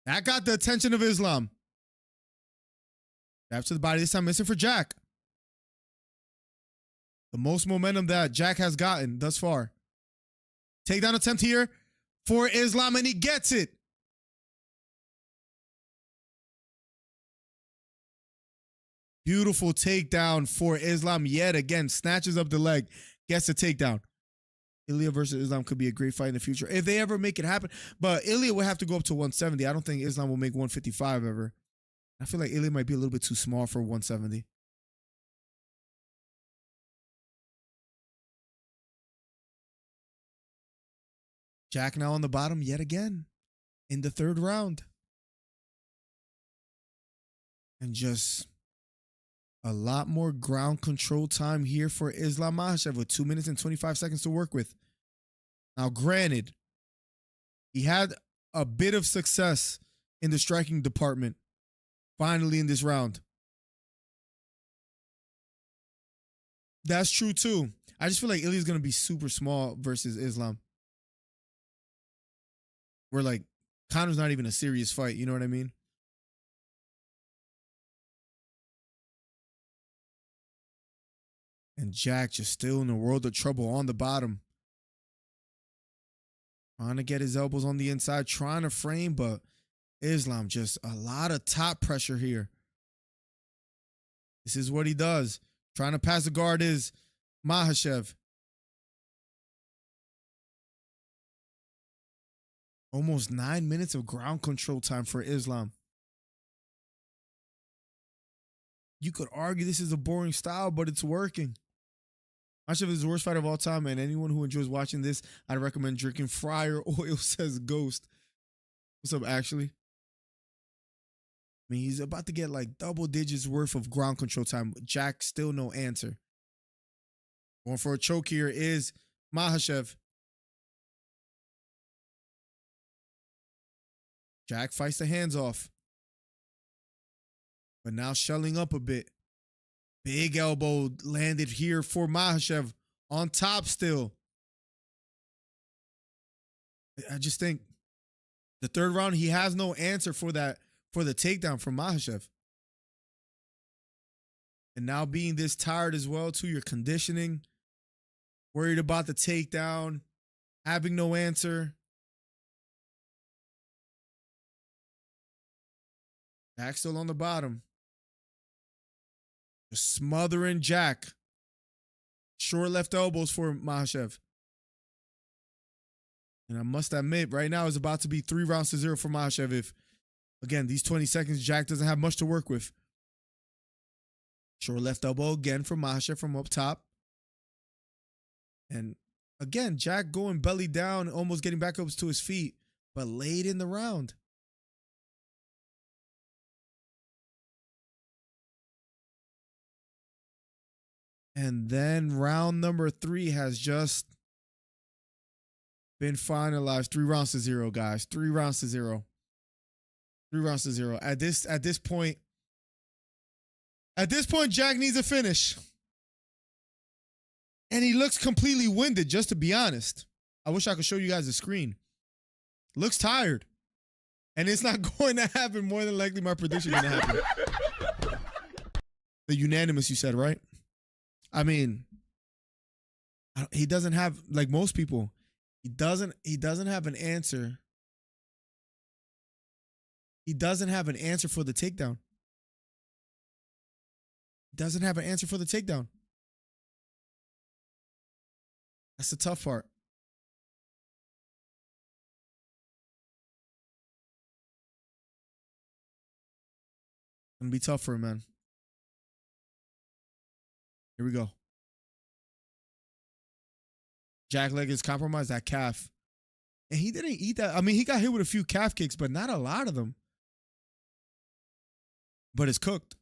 That got the attention of Islam. Jab to the body, this time missing for Jack. The most momentum that Jack has gotten thus far. Takedown attempt here for Islam, and he gets it. Beautiful takedown for Islam yet again. Snatches up the leg, gets the takedown. Ilya versus Islam could be a great fight in the future if they ever make it happen. But Ilya would have to go up to 170. I don't think Islam will make 155 ever. I feel like Ilya might be a little bit too small for 170. Jack now on the bottom yet again in the third round. And just a lot more ground control time here for Islam Makhachev with 2 minutes and 25 seconds to work with. Now, granted, he had a bit of success in the striking department finally in this round. That's true too. I just feel like Ilya's going to be super small versus Islam. Where like Conor's not even a serious fight, you know what I mean? And Jack just still in a world of trouble on the bottom. Trying to get his elbows on the inside, trying to frame, but Islam just a lot of top pressure here. This is what he does. Trying to pass the guard is Makhachev. Almost 9 minutes of ground control time for Islam. You could argue this is a boring style, but it's working. Makhachev is the worst fighter of all time, and anyone who enjoys watching this, I'd recommend drinking Fryer Oil, says Ghost. What's up, Ashley? I mean, he's about to get like double digits worth of ground control time. Jack, still no answer. Going for a choke here is Makhachev. Jack fights the hands off. But now shelling up a bit. Big elbow landed here for Makhachev on top still. I just think the third round, he has no answer for that, for the takedown from Makhachev. And now being this tired as well too, your conditioning, worried about the takedown, having no answer. Jack still on the bottom. Just smothering Jack. Short left elbows for Makhachev. And I must admit, right now it's about to be 3-0 for Makhachev if, again, these 20 seconds, Jack doesn't have much to work with. Short left elbow again for Makhachev from up top. And again, Jack going belly down, almost getting back up to his feet, but late in the round. And then round number 3 has just been finalized. 3-0, guys. 3-0. 3-0. At this point, Jack needs a finish. And he looks completely winded, just to be honest. I wish I could show you guys the screen. Looks tired. And it's not going to happen. More than likely, my prediction is going to happen. The unanimous, you said, right? I mean, he doesn't have, like most people, he doesn't have an answer. He doesn't have an answer for the takedown. Doesn't have an answer for the takedown. That's the tough part. Gonna be tough for him, man. Here we go. Jack leg is compromised, that calf. And he didn't eat that. I mean, he got hit with a few calf kicks, but not a lot of them. But it's cooked.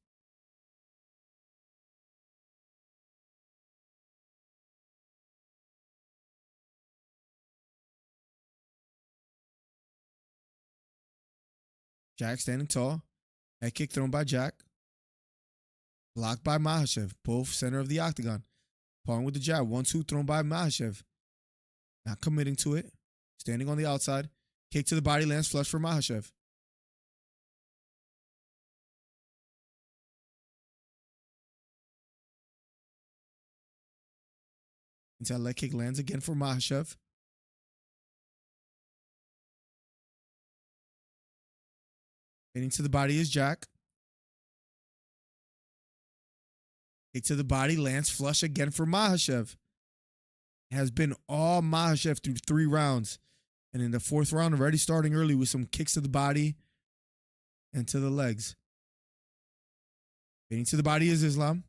Jack standing tall. Head kick thrown by Jack. Blocked by Makhachev. Both center of the octagon. Pawing with the jab. 1-2 thrown by Makhachev. Not committing to it. Standing on the outside. Kick to the body lands flush for Makhachev. Inside leg kick lands again for Makhachev. Hitting to the body is Jack. Kick to the body, lands flush again for Makhachev. It has been all Makhachev through 3 rounds. And in the 4th round, already starting early with some kicks to the body and to the legs. Hitting to the body is Islam.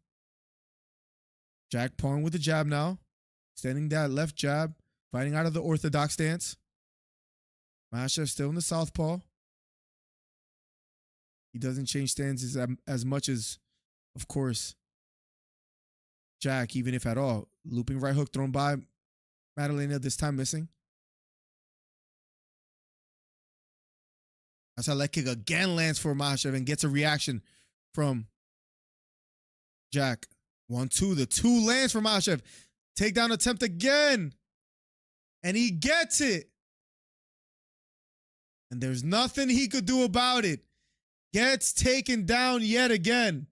Jack pawing with the jab now. Standing that left jab, fighting out of the orthodox stance. Makhachev still in the southpaw. He doesn't change stances as much as, of course, Jack, even if at all. Looping right hook thrown by Maddalena, this time missing. That's how leg kick again lands for Makhachev and gets a reaction from Jack. 1-2, the 2 lands for Makhachev. Takedown attempt again. And he gets it. And there's nothing he could do about it. Gets taken down yet again.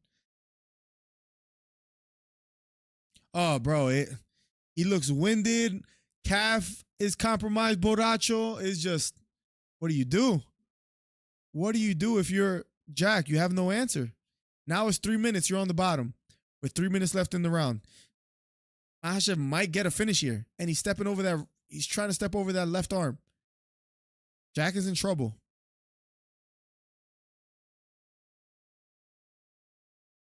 Oh, bro, he looks winded. Calf is compromised. Borracho is just, what do you do? What do you do if you're Jack? You have no answer. Now it's 3 minutes. You're on the bottom with 3 minutes left in the round. Makhachev might get a finish here. And he's stepping over that. He's trying to step over that left arm. Jack is in trouble.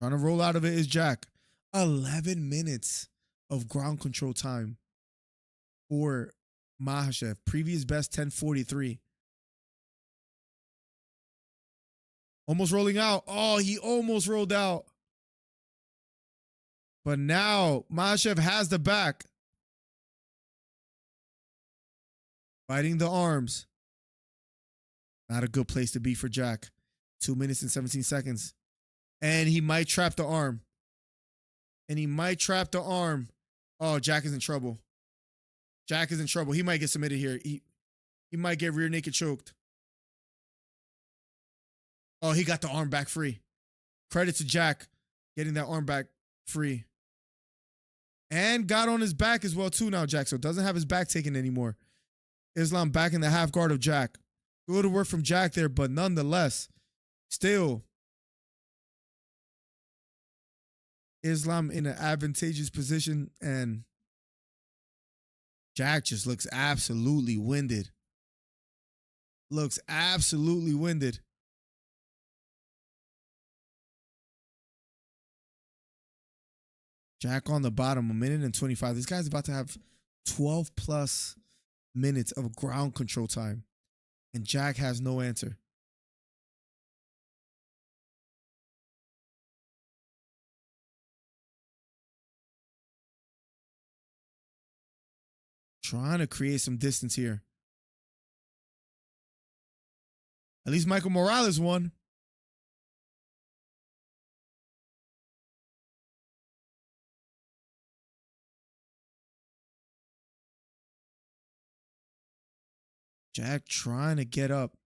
Trying to roll out of it is Jack. 11 minutes of ground control time for Makhachev. Previous best 10:43. Almost rolling out. Oh, he almost rolled out. But now Makhachev has the back. Fighting the arms. Not a good place to be for Jack. 2 minutes and 17 seconds. And he might trap the arm. Oh, Jack is in trouble. Jack is in trouble. He might get submitted here. He might get rear naked choked. Oh, he got the arm back free. Credit to Jack getting that arm back free. And got on his back as well too now, Jack. So doesn't have his back taken anymore. Islam back in the half guard of Jack. Good work from Jack there, but nonetheless, still Islam in an advantageous position, and Jack just looks absolutely winded. Looks absolutely winded. Jack on the bottom, 1 minute and 25. This guy's about to have 12 plus minutes of ground control time, and Jack has no answer. Trying to create some distance here. At least Michael Morales won. Jack trying to get up.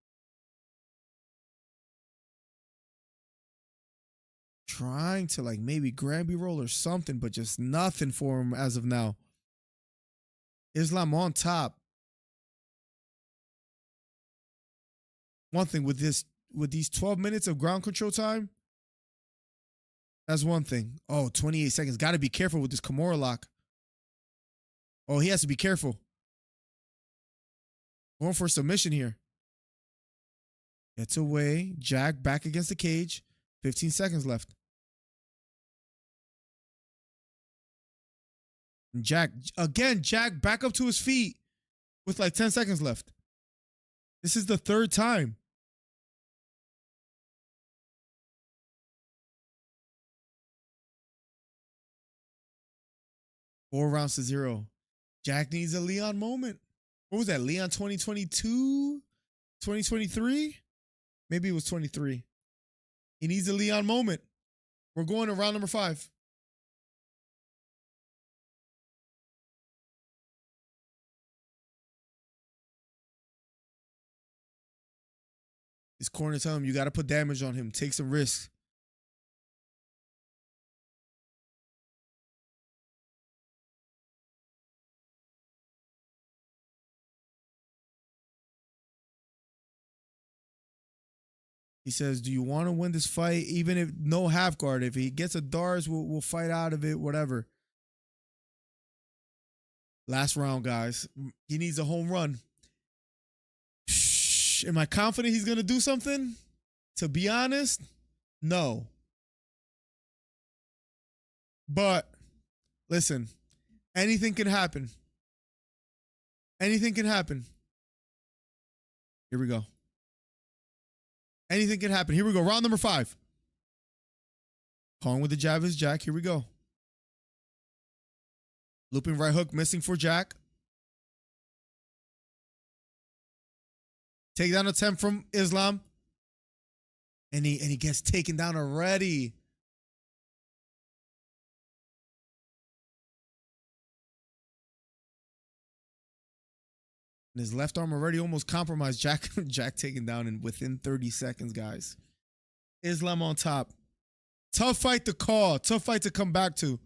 Trying to like maybe Granby roll or something, but just nothing for him as of now. Islam on top. One thing with these 12 minutes of ground control time, that's one thing. Oh, 28 seconds. Got to be careful with this Kimura lock. Oh, he has to be careful. Going for submission here. Gets away. Jack back against the cage. 15 seconds left. And Jack back up to his feet with like 10 seconds left. This is the third time. Four rounds to 0. Jack needs a Leon moment. What was that? Leon 2022? 2023? Maybe it was 23. He needs a Leon moment. We're going to round number 5. His corner telling him you got to put damage on him. Take some risks. He says, do you want to win this fight? Even if no half guard. If he gets a Dars, we'll fight out of it, whatever. Last round, guys. He needs a home run. Am I confident he's going to do something? To be honest, no. But listen, anything can happen. Anything can happen. Here we go. Anything can happen. Here we go. Round number 5. Calling with the jab is Jack. Here we go. Looping right hook, missing for Jack. Takedown attempt from Islam. And he gets taken down already. And his left arm already almost compromised. Jack taken down within 30 seconds, guys. Islam on top. Tough fight to call. Tough fight to come back to.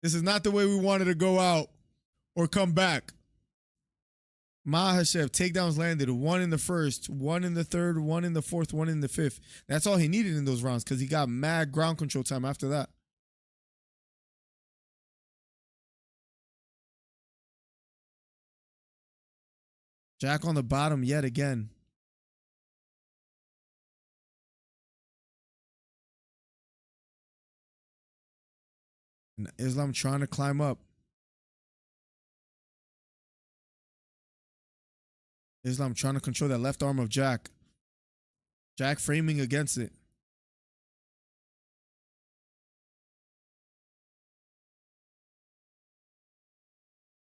This is not the way we wanted to go out or come back. Makhachev, takedowns landed. 1 in the first, 1 in the third, 1 in the fourth, 1 in the fifth. That's all he needed in those rounds because he got mad ground control time after that. Jack on the bottom yet again. And Islam trying to climb up. Islam trying to control that left arm of Jack. Jack framing against it.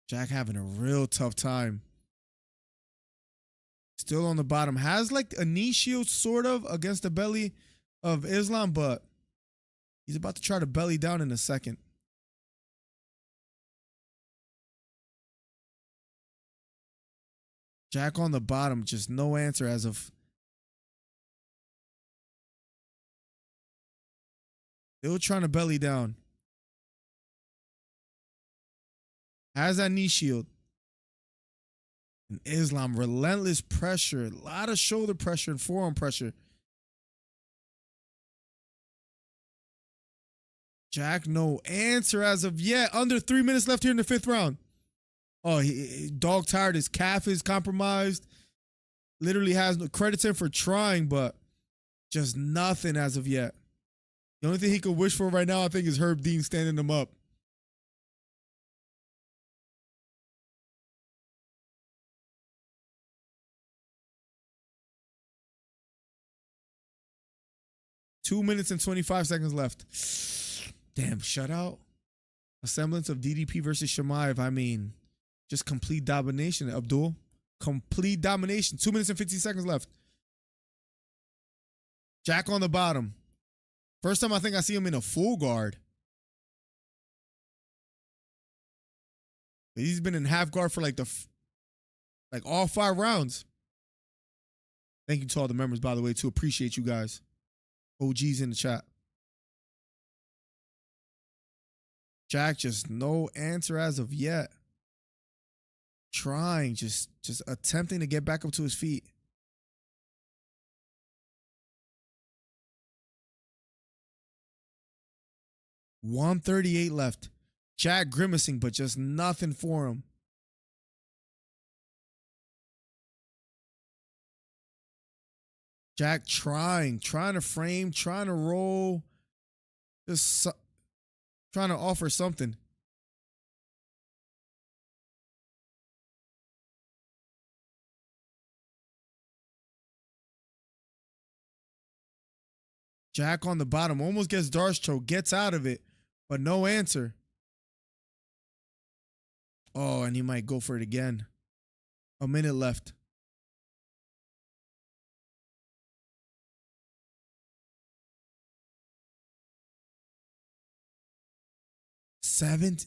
Jack having a real tough time. Still on the bottom. Has like a knee shield sort of against the belly of Islam, but he's about to try to belly down in a second. Jack on the bottom, just no answer as of. Still trying to belly down. Has that knee shield. And Islam, relentless pressure. A lot of shoulder pressure and forearm pressure. Jack, no answer as of yet. Under 3 minutes left here in the 5th round. Oh, he dog tired. His calf is compromised. Literally has no credits him for trying, but just nothing as of yet. The only thing he could wish for right now, I think, is Herb Dean standing him up. Two minutes and 25 seconds left. Damn, shutout. A semblance of DDP versus Chimaev. I mean, just complete domination, Abdul. Complete domination. 2 minutes and 15 seconds left. Jack on the bottom. First time I think I see him in a full guard. He's been in half guard for like Like all 5 rounds. Thank you to all the members, by the way, too. Appreciate you guys. OGs in the chat. Jack, just no answer as of yet. Trying, just attempting to get back up to his feet. $138 left. Jack grimacing, but just nothing for him. Jack trying to frame, trying to roll, just trying to offer something. Jack on the bottom, almost gets Darce choke, gets out of it, but no answer. Oh, and he might go for it again. A minute left.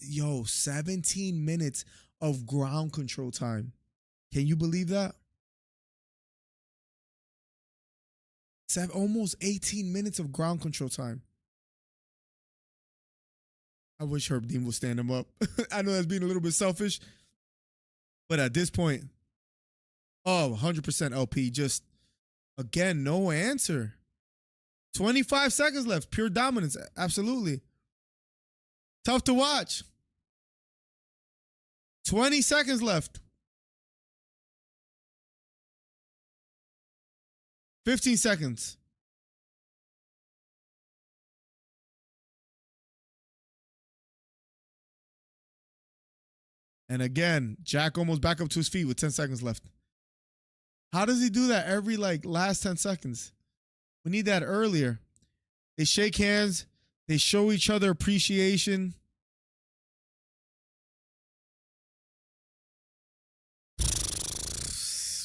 Yo, 17 minutes of ground control time. Can you believe that? Almost 18 minutes of ground control time. I wish Herb Dean would stand him up. I know that's being a little bit selfish, but at this point, 100% LP. Just, again, no answer. 25 seconds left. Pure dominance. Absolutely. Tough to watch. 20 seconds left. 15 seconds. And again, Jack almost back up to his feet with 10 seconds left. How does he do that every last 10 seconds? We need that earlier. They shake hands. They show each other appreciation.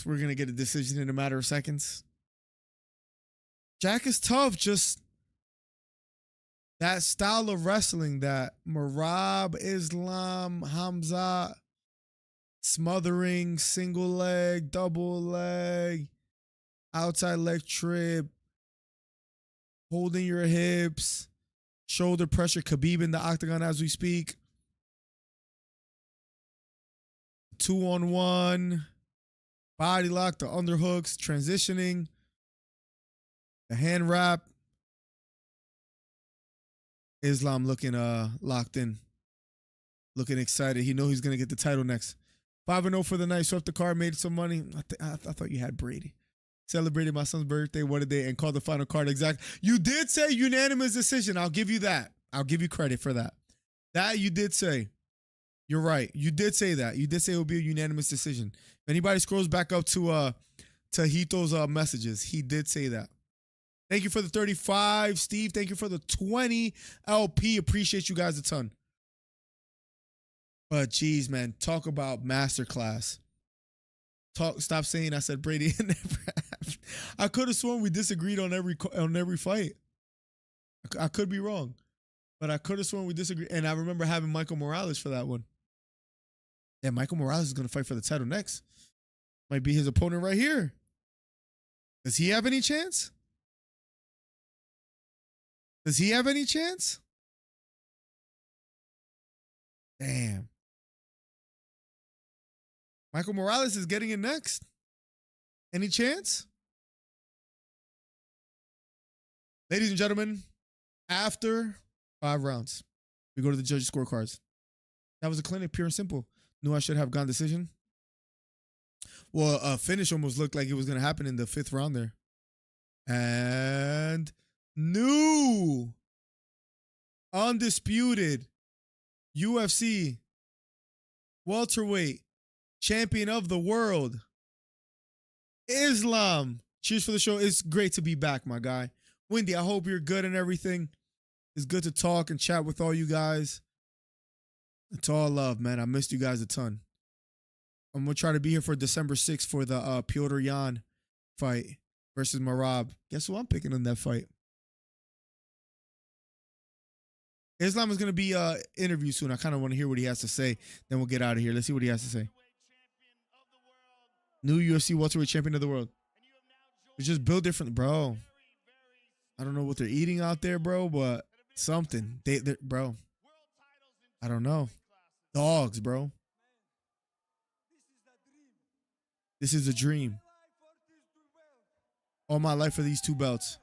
We're going to get a decision in a matter of seconds. Jack is tough. Just that style of wrestling that Merab, Islam, Hamza, smothering, single leg, double leg, outside leg trip, holding your hips, shoulder pressure, Khabib in the octagon as we speak. 2-on-1, body lock, the underhooks, transitioning, the hand wrap. Islam looking locked in, looking excited. He knows he's going to get the title next. 5-0 for the night. Swept the card, made some money. I thought you had Brady. Celebrated my son's birthday. What a day. And called the final card exact. You did say unanimous decision. I'll give you that. I'll give you credit for that. That you did say. You're right. You did say that. You did say it would be a unanimous decision. If anybody scrolls back up to Hito's messages, he did say that. Thank you for the 35, Steve. Thank you for the 20 LP. Appreciate you guys a ton. But geez, man, talk about masterclass. Stop saying I said Brady and never have. I could have sworn we disagreed on every fight. I could be wrong, but I could have sworn we disagreed. And I remember having Michael Morales for that one. Yeah, Michael Morales is going to fight for the title next. Might be his opponent right here. Does he have any chance? Does he have any chance? Damn. Michael Morales is getting it next. Any chance? Ladies and gentlemen, after 5 rounds, we go to the judges' scorecards. That was a clinic, pure and simple. Knew I should have gone decision. Well, a finish almost looked like it was going to happen in the 5th round there. And new, undisputed UFC welterweight champion of the world, Islam. Cheers for the show. It's great to be back, my guy. Wendy, I hope you're good and everything. It's good to talk and chat with all you guys. It's all love, man. I missed you guys a ton. I'm going to try to be here for December 6th for the Piotr Jan fight versus Merab. Guess who I'm picking in that fight? Islam is going to be interviewed soon. I kind of want to hear what he has to say. Then we'll get out of here. Let's see what he has to say. New UFC welterweight champion of the world. They just built different, bro. I don't know what they're eating out there, bro, but something. Bro. I don't know. Dogs, bro. This is a dream. All my life for these 2 belts.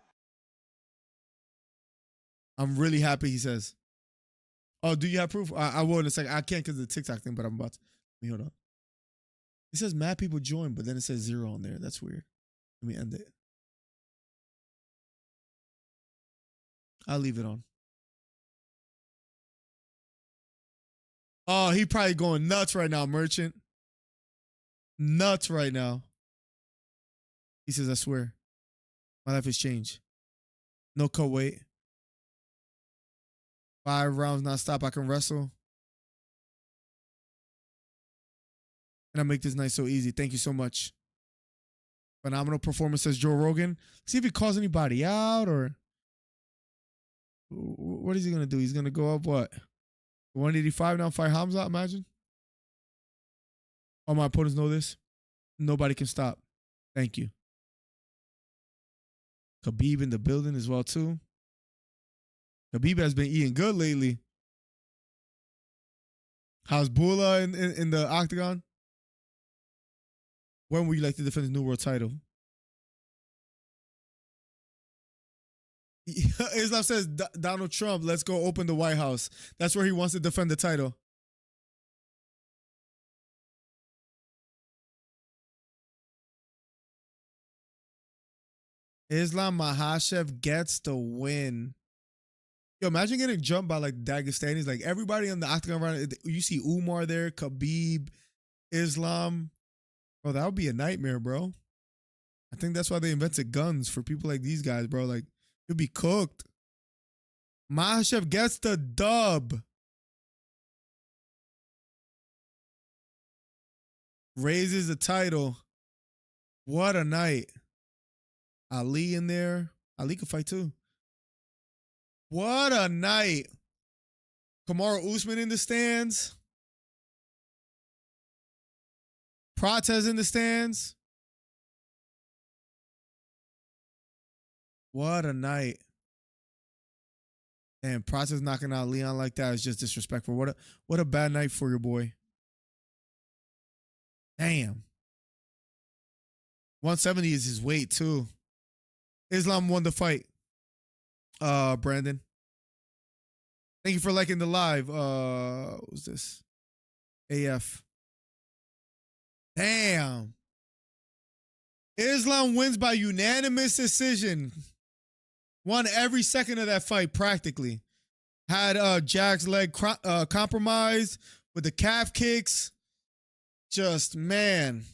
I'm really happy, he says. Oh, do you have proof? I will in a second. I can't because of the TikTok thing, but I'm about to. Let me hold on. It says mad people join, but then it says 0 on there. That's weird. Let me end it. I'll leave it on. Oh, he probably going nuts right now, Merchant. Nuts right now. He says, I swear. My life has changed. No cut weight. 5 rounds non-stop. I can wrestle. And I make this night so easy. Thank you so much. Phenomenal performance, says Joe Rogan. See if he calls anybody out or... What is he going to do? He's going to go up what? 185 now, fight Hamza, imagine. All my opponents know this. Nobody can stop. Thank you. Khabib in the building as well, too. Khabib has been eating good lately. How's Bula in the octagon? When would you like to defend the new world title? Islam says Donald Trump, let's go open the White House. That's where he wants to defend the title. Islam Makhachev gets the win. Yo, imagine getting jumped by like Dagestanis. Like everybody on the octagon around. You see Umar there, Khabib, Islam. Bro, that would be a nightmare, bro. I think that's why they invented guns for people like these guys, bro. Like, you'll be cooked. Makhachev gets the dub. Raises the title. What a night. Ali in there. Ali could fight too. What a night. Kamaru Usman in the stands. Protez in the stands. What a night. And Protez knocking out Leon like that is just disrespectful. What a bad night for your boy. Damn. 170 is his weight too. Islam won the fight. Brandon. Thank you for liking the live. What was this? AF. Damn. Islam wins by unanimous decision. Won every second of that fight practically. Had Jack's leg compromised with the calf kicks. Just, man.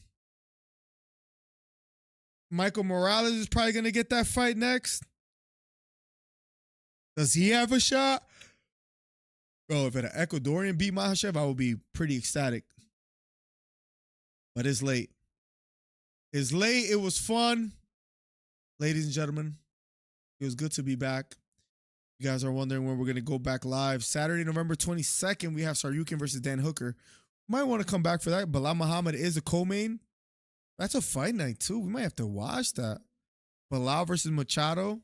Michael Morales is probably going to get that fight next. Does he have a shot? Bro, if an Ecuadorian beat Makhachev, I would be pretty ecstatic. But it's late. It's late. It was fun. Ladies and gentlemen, it was good to be back. You guys are wondering when we're going to go back live. Saturday, November 22nd, we have Saryukin versus Dan Hooker. Might want to come back for that. Bilal Muhammad is a co-main. That's a fight night, too. We might have to watch that. Bilal versus Machado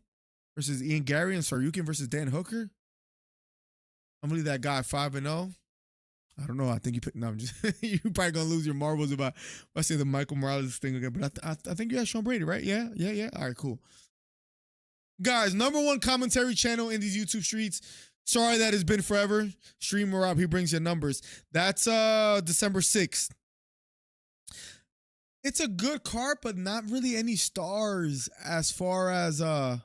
versus Ian Gary and Saryukin versus Dan Hooker. I'm going to leave that guy 5-0. I don't know. I think you picked. No, I'm just. You're probably going to lose your marbles if I say the Michael Morales thing again. But I think you had Sean Brady, right? Yeah. All right, cool. Guys, #1 commentary channel in these YouTube streets. Sorry that it's been forever. Stream Rob, he brings you numbers. That's December 6th. It's a good card, but not really any stars as far as on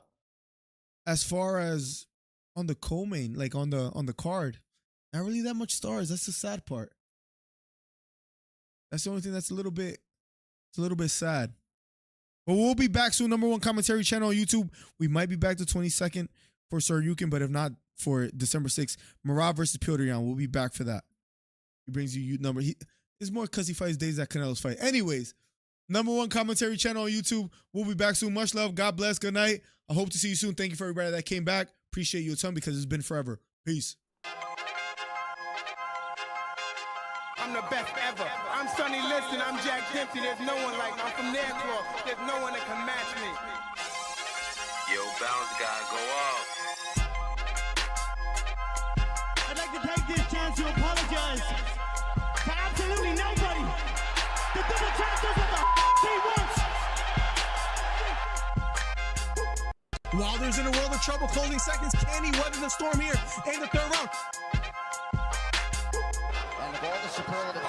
the co-main, like on the card. Not really that much stars. That's the sad part. That's the only thing that's a little bit sad. But we'll be back soon. #1 commentary channel on YouTube. We might be back the 22nd for Saryukin, but if not, for December 6th, Marab versus Piotr Yan. We'll be back for that. He brings you number. It's more because he fights days that Canelo's fight. Anyways, #1 commentary channel on YouTube. We'll be back soon. Much love. God bless. Good night. I hope to see you soon. Thank you for everybody that came back. Appreciate you a ton because it's been forever. Peace. I'm the best ever. I'm Sonny Liston, I'm Jack Dempsey. There's no one like me. I'm from Nairclaw. There's no one that can match me. Yo, bounce guy, go off. I'd like to take this chance to apologize to absolutely nobody. The double champ does what the he wants. Wilder's in a world of trouble, closing seconds. Can he weather the storm here in the third round? And the ball to superlative.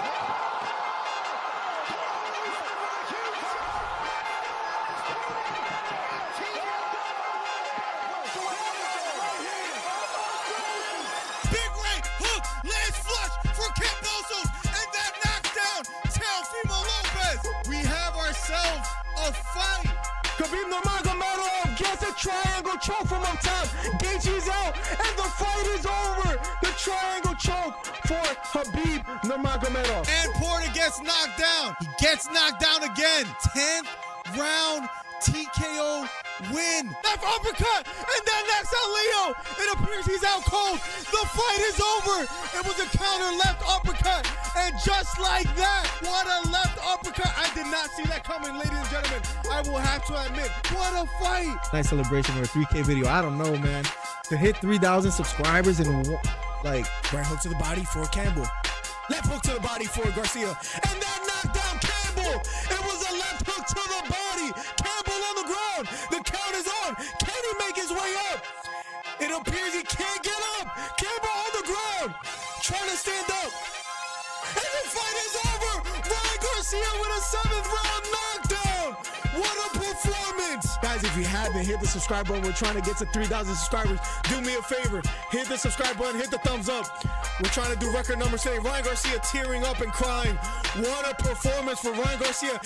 Big right hook, lands flush for Cambosos, and that knockdown Teofimo Lopez. We have ourselves a fight. Khabib Nurmagomedov gets a triangle choke from up top. Gaethje's out, and the fight is over. The triangle choke for Khabib Nurmagomedov. And Porter gets knocked down. He gets knocked down again. 10th round TKO win. Left uppercut, and then knocks out Leo. It appears he's out cold. The fight is over. It was a counter left uppercut, and just like that, what a left uppercut. I did not see that coming, ladies and gentlemen. I will have to admit, what a fight. Nice celebration for a 3K video. I don't know, man. To hit 3,000 subscribers in like right hook to the body for Campbell. Left hook to the body for Garcia. And that knocked down Campbell. It was a left hook to the body. Campbell on the ground. The count is on. Can he make his way up? It appears he can't get up. Campbell on the ground. Trying to stand up. And the fight is over. Ryan Garcia with a 7th round knockdown. What a performance. Guys, if you haven't hit the subscribe button, we're trying to get to 3,000 subscribers. Do me a favor. Hit the subscribe button. Hit the thumbs up. We're trying to do record numbers today. Ryan Garcia tearing up and crying. What a performance for Ryan Garcia.